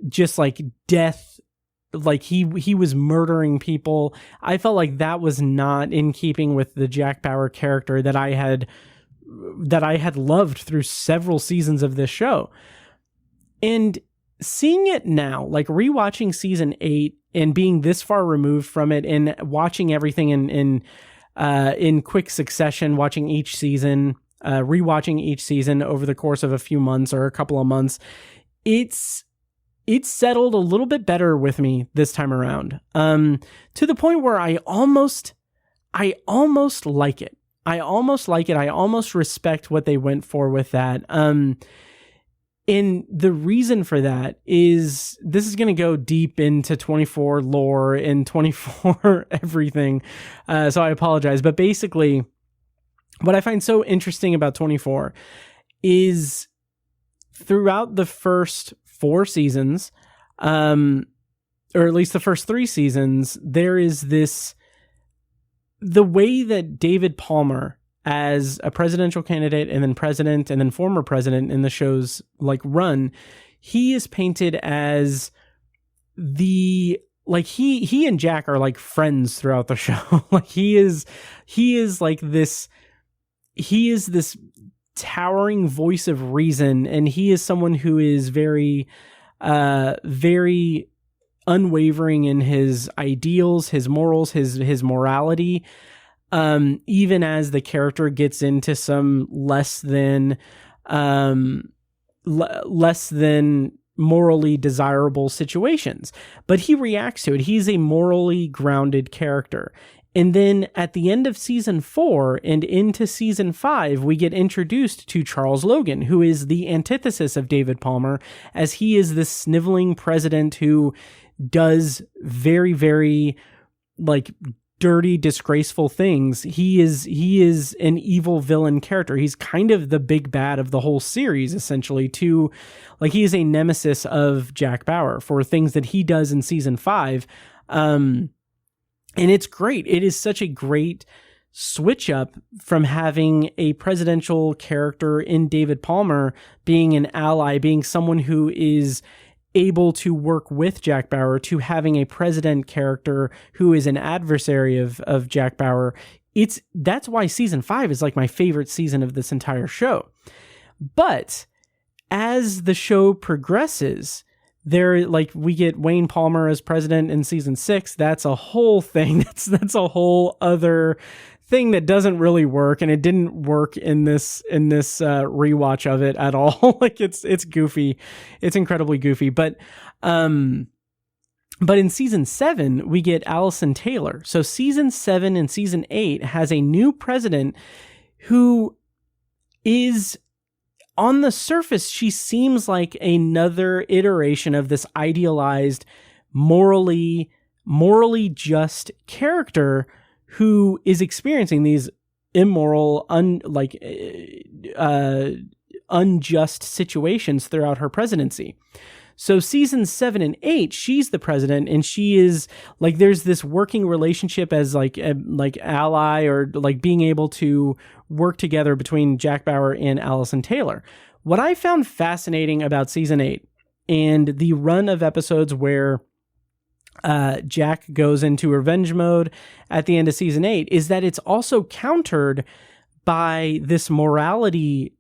just like death, like he was murdering people. I felt like that was not in keeping with the Jack Bauer character that I had loved through several seasons of this show. And seeing it now, like rewatching season 8 and being this far removed from it and watching everything in quick succession, watching each season, rewatching each season over the course of a few months or a couple of months, it's settled a little bit better with me this time around, to the point where I almost like it. I almost respect what they went for with that. And the reason for that is, this is going to go deep into 24 lore and 24 everything. So I apologize. But basically, what I find so interesting about 24 is throughout the first 4 seasons, or at least the first 3 seasons, there is the way that David Palmer, as a presidential candidate and then president and then former president in the show's like run, he is painted as he and Jack are like friends throughout the show. Like he is this towering voice of reason, and he is someone who is very unwavering in his ideals, his morals, his morality. Even as the character gets into some less than less than morally desirable situations, but he reacts to it. He's a morally grounded character. And then at the end of season 4 and into season 5, we get introduced to Charles Logan, who is the antithesis of David Palmer, as he is this sniveling president who does very, very like dirty, disgraceful things. He is an evil villain character. He's kind of the big bad of the whole series, essentially. He is a nemesis of Jack Bauer for things that he does in season 5. And it's great. It is such a great switch up from having a presidential character in David Palmer being an ally, being someone who is able to work with Jack Bauer, to having a president character who is an adversary of Jack Bauer. That's why season 5 is like my favorite season of this entire show. But as the show progresses, we get Wayne Palmer as president in season 6. That's a whole thing. That's a whole other thing that doesn't really work, and it didn't work in this rewatch of it at all. Like it's goofy. It's incredibly goofy. But in season 7, we get Allison Taylor. So season 7 and season 8 has a new president who is, on the surface, she seems like another iteration of this idealized, morally just character who is experiencing these immoral, unjust situations throughout her presidency. So seasons 7 and 8, she's the president, and she is like, there's this working relationship as like ally, or like being able to work together between Jack Bauer and Allison Taylor. What I found fascinating about season 8 and the run of episodes where Jack goes into revenge mode at the end of season 8 is that it's also countered by this morality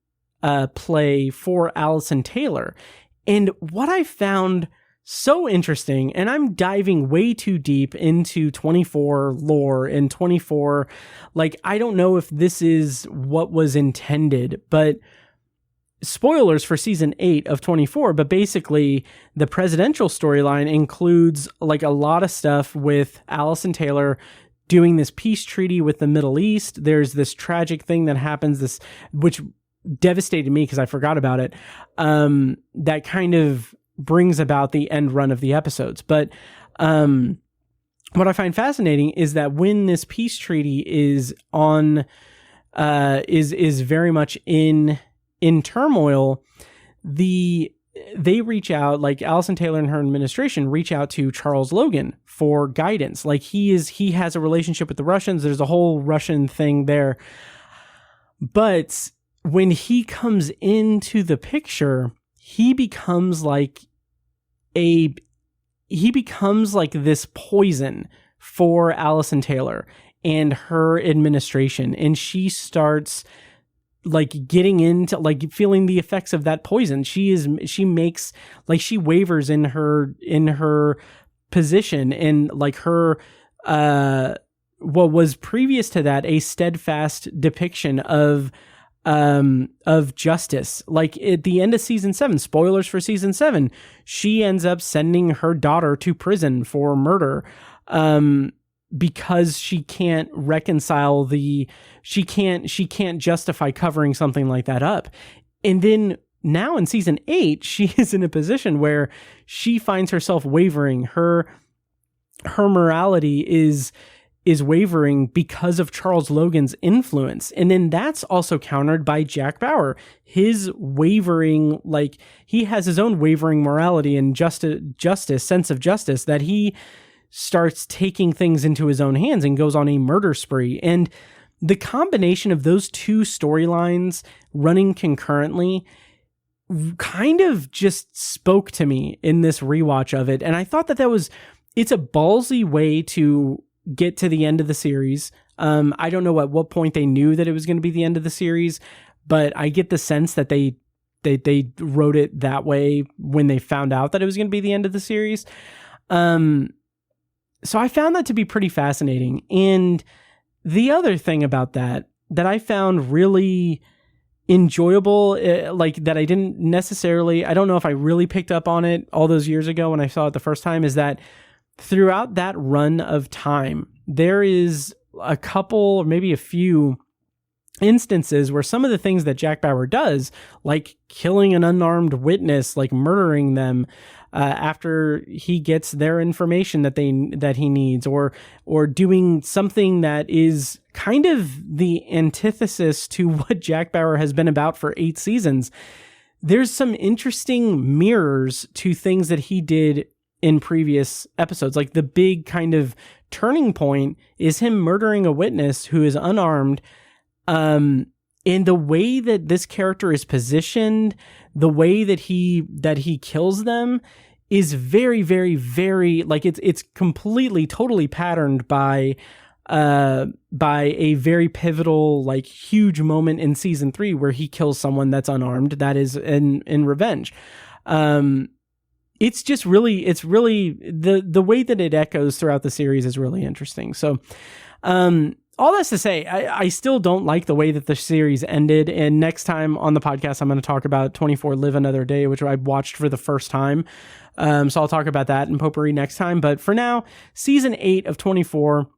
play for Allison Taylor. And what I found so interesting, and I'm diving way too deep into 24 lore and 24, like, I don't know if this is what was intended, but spoilers for season 8 of 24, but basically the presidential storyline includes like a lot of stuff with Allison Taylor doing this peace treaty with the Middle East. There's this tragic thing that happens, which devastated me because I forgot about it, that kind of brings about the end run of the episodes. But what I find fascinating is that when this peace treaty is on, is very much in turmoil, they reach out, like Allison Taylor and her administration reach out to Charles Logan for guidance. Like he has a relationship with the Russians. There's a whole Russian thing there. But when he comes into the picture, he becomes like this poison for Allison Taylor and her administration. And she starts like getting into like feeling the effects of that poison. She wavers in her position, and like her, what was previous to that a steadfast depiction of justice. Like at the end of season 7, spoilers for season 7, she ends up sending her daughter to prison for murder, because she can't reconcile she can't justify covering something like that up. And then now in season 8, she is in a position where she finds herself wavering. Her morality is wavering because of Charles Logan's influence. And then that's also countered by Jack Bauer. His wavering, like he has his own wavering morality and sense of justice, that he starts taking things into his own hands and goes on a murder spree. And the combination of those two storylines running concurrently kind of just spoke to me in this rewatch of it. And I thought it's a ballsy way to get to the end of the series. I don't know at what point they knew that it was going to be the end of the series, but I get the sense that they wrote it that way when they found out that it was going to be the end of the series. So I found that to be pretty fascinating. And the other thing about that I found really enjoyable, like that I didn't necessarily, I don't know if I really picked up on it all those years ago when I saw it the first time, is that throughout that run of time, there is a couple, or maybe a few instances where some of the things that Jack Bauer does, like killing an unarmed witness, like murdering them after he gets their information that he needs, or doing something that is kind of the antithesis to what Jack Bauer has been about for 8 seasons. There's some interesting mirrors to things that he did in previous episodes. Like the big kind of turning point is him murdering a witness who is unarmed. In the way that this character is positioned, the way that he kills them is very, very, very, like it's completely, totally patterned by a very pivotal, like huge moment in season 3 where he kills someone that's unarmed. That is in Revenge. It's just really, it's really the way that it echoes throughout the series is really interesting. So, all that's to say, I still don't like the way that the series ended. And next time on the podcast, I'm going to talk about 24 Live Another Day, which I watched for the first time. So I'll talk about that in Potpourri next time. But for now, season 8 of 24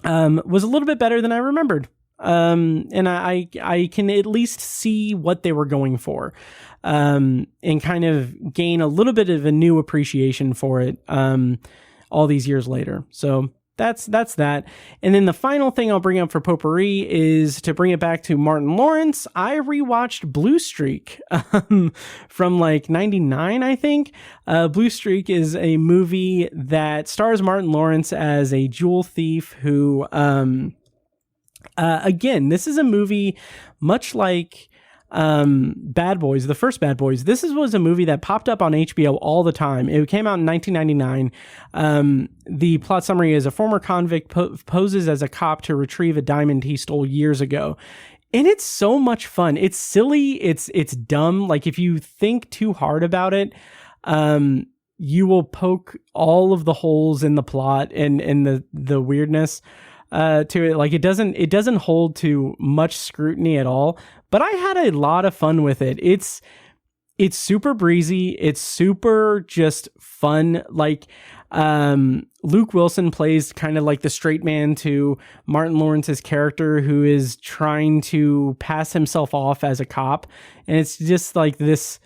was a little bit better than I remembered. And I can at least see what they were going for, and kind of gain a little bit of a new appreciation for it all these years later. So that's that. And then the final thing I'll bring up for Potpourri is to bring it back to Martin Lawrence. I rewatched Blue Streak from like 99, I think. Blue Streak is a movie that stars Martin Lawrence as a jewel thief who, again, this is a movie much like Bad Boys, the first Bad Boys. This was a movie that popped up on HBO all the time. It came out in 1999. The plot summary is a former convict poses as a cop to retrieve a diamond he stole years ago. And it's so much fun. It's silly. It's dumb. Like if you think too hard about it, you will poke all of the holes in the plot and the weirdness to it. Like it doesn't hold to much scrutiny at all, but I had a lot of fun with it. It's super breezy. It's super just fun. Like, Luke Wilson plays kind of like the straight man to Martin Lawrence's character, who is trying to pass himself off as a cop. And it's just like this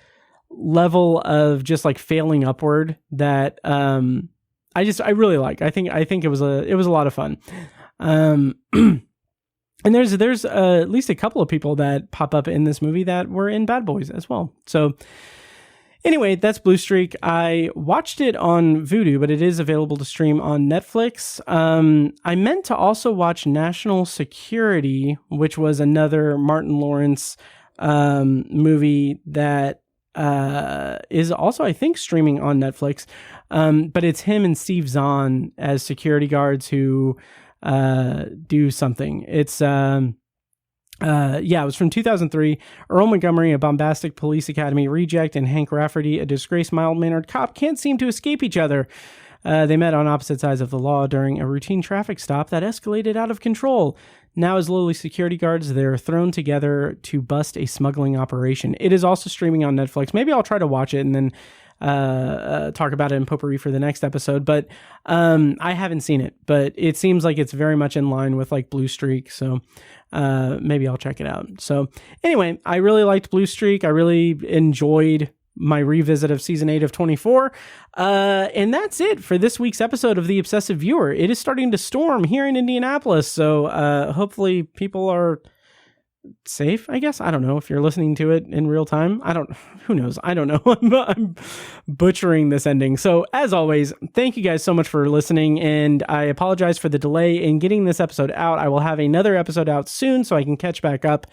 level of just like failing upward that, I really like. I think it was a lot of fun. And there's at least a couple of people that pop up in this movie that were in Bad Boys as well. So anyway, that's Blue Streak. I watched it on Vudu, but it is available to stream on Netflix. I meant to also watch National Security, which was another Martin Lawrence movie that is also, I think, streaming on Netflix. But it's him and Steve Zahn as security guards who do something. It's it was from 2003. Earl Montgomery, a bombastic police academy reject, and Hank Rafferty, a disgraced mild-mannered cop, can't seem to escape each other. They met on opposite sides of the law during a routine traffic stop that escalated out of control. Now, as lowly security guards, they're thrown together to bust a smuggling operation. It is also streaming on Netflix. Maybe I'll try to watch it and then talk about it in Potpourri for the next episode, but I haven't seen it, but it seems like it's very much in line with like Blue Streak, so maybe I'll check it out. So anyway, I really liked Blue Streak. I really enjoyed my revisit of season 8 of 24, and that's it for this week's episode of The Obsessive Viewer. It is starting to storm here in Indianapolis, so hopefully people are safe, I guess. I don't know if you're listening to it in real time. Who knows? I don't know. I'm butchering this ending. So as always, thank you guys so much for listening, and I apologize for the delay in getting this episode out. I will have another episode out soon so I can catch back up,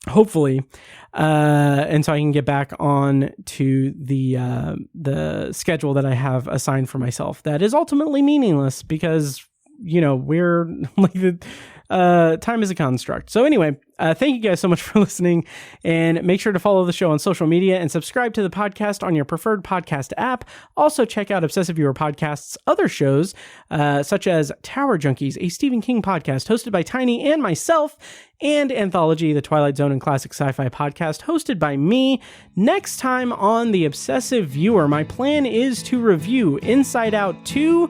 hopefully, and so I can get back on to the schedule that I have assigned for myself. That is ultimately meaningless because, you know, we're like time is a construct. So anyway, thank you guys so much for listening, and make sure to follow the show on social media and subscribe to the podcast on your preferred podcast app. Also, check out Obsessive Viewer Podcast's other shows, such as Tower Junkies, a Stephen King podcast hosted by Tiny and myself, and Anthology, the Twilight Zone and Classic Sci-Fi podcast hosted by me. Next time on The Obsessive Viewer, my plan is to review Inside Out 2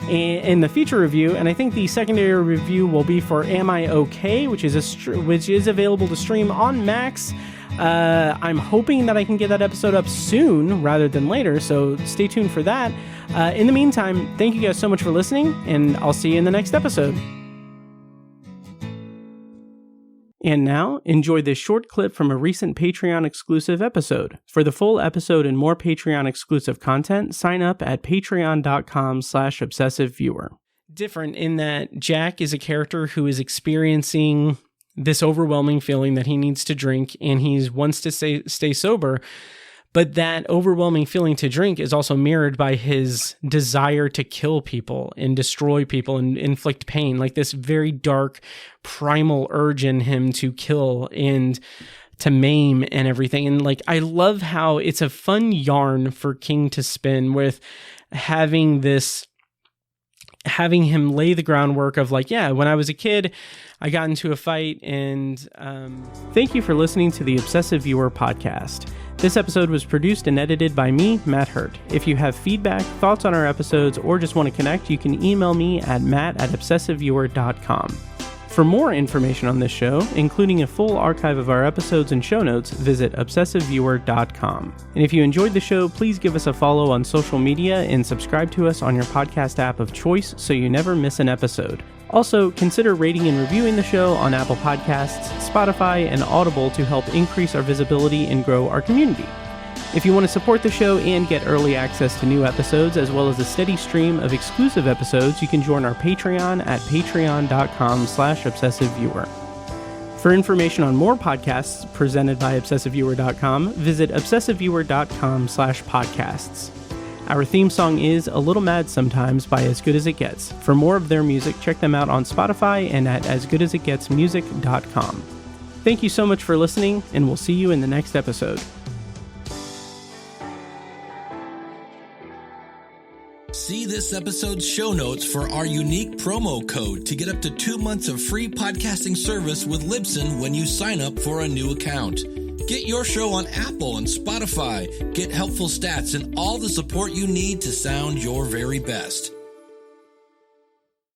in the feature review, and I think the secondary review will be for Am I OK, which is available to stream on Max. I'm hoping that I can get that episode up soon rather than later, so stay tuned for that. In the meantime, thank you guys so much for listening, and I'll see you in the next episode. And now, enjoy this short clip from a recent Patreon-exclusive episode. For the full episode and more Patreon-exclusive content, sign up at patreon.com/obsessiveviewer. Different in that Jack is a character who is experiencing this overwhelming feeling that he needs to drink, and he wants to stay sober, but that overwhelming feeling to drink is also mirrored by his desire to kill people and destroy people and inflict pain, like this very dark primal urge in him to kill and to maim and everything. And like, I love how it's a fun yarn for King to spin with having him lay the groundwork of like, yeah, when I was a kid, I got into a fight. And thank you for listening to the Obsessive Viewer podcast. This episode was produced and edited by me, Matt Hurt. If you have feedback, thoughts on our episodes, or just want to connect, you can email me at matt@obsessiveviewer.com. For more information on this show, including a full archive of our episodes and show notes, visit obsessiveviewer.com. And if you enjoyed the show, please give us a follow on social media and subscribe to us on your podcast app of choice so you never miss an episode. Also, consider rating and reviewing the show on Apple Podcasts, Spotify, and Audible to help increase our visibility and grow our community. If you want to support the show and get early access to new episodes, as well as a steady stream of exclusive episodes, you can join our Patreon at patreon.com/obsessiveviewer. For information on more podcasts presented by obsessiveviewer.com, visit obsessiveviewer.com/podcasts. Our theme song is A Little Mad Sometimes by As Good As It Gets. For more of their music, check them out on Spotify and at asgoodasitgetsmusic.com. Thank you so much for listening, and we'll see you in the next episode. See this episode's show notes for our unique promo code to get up to 2 months of free podcasting service with Libsyn when you sign up for a new account. Get your show on Apple and Spotify, get helpful stats and all the support you need to sound your very best.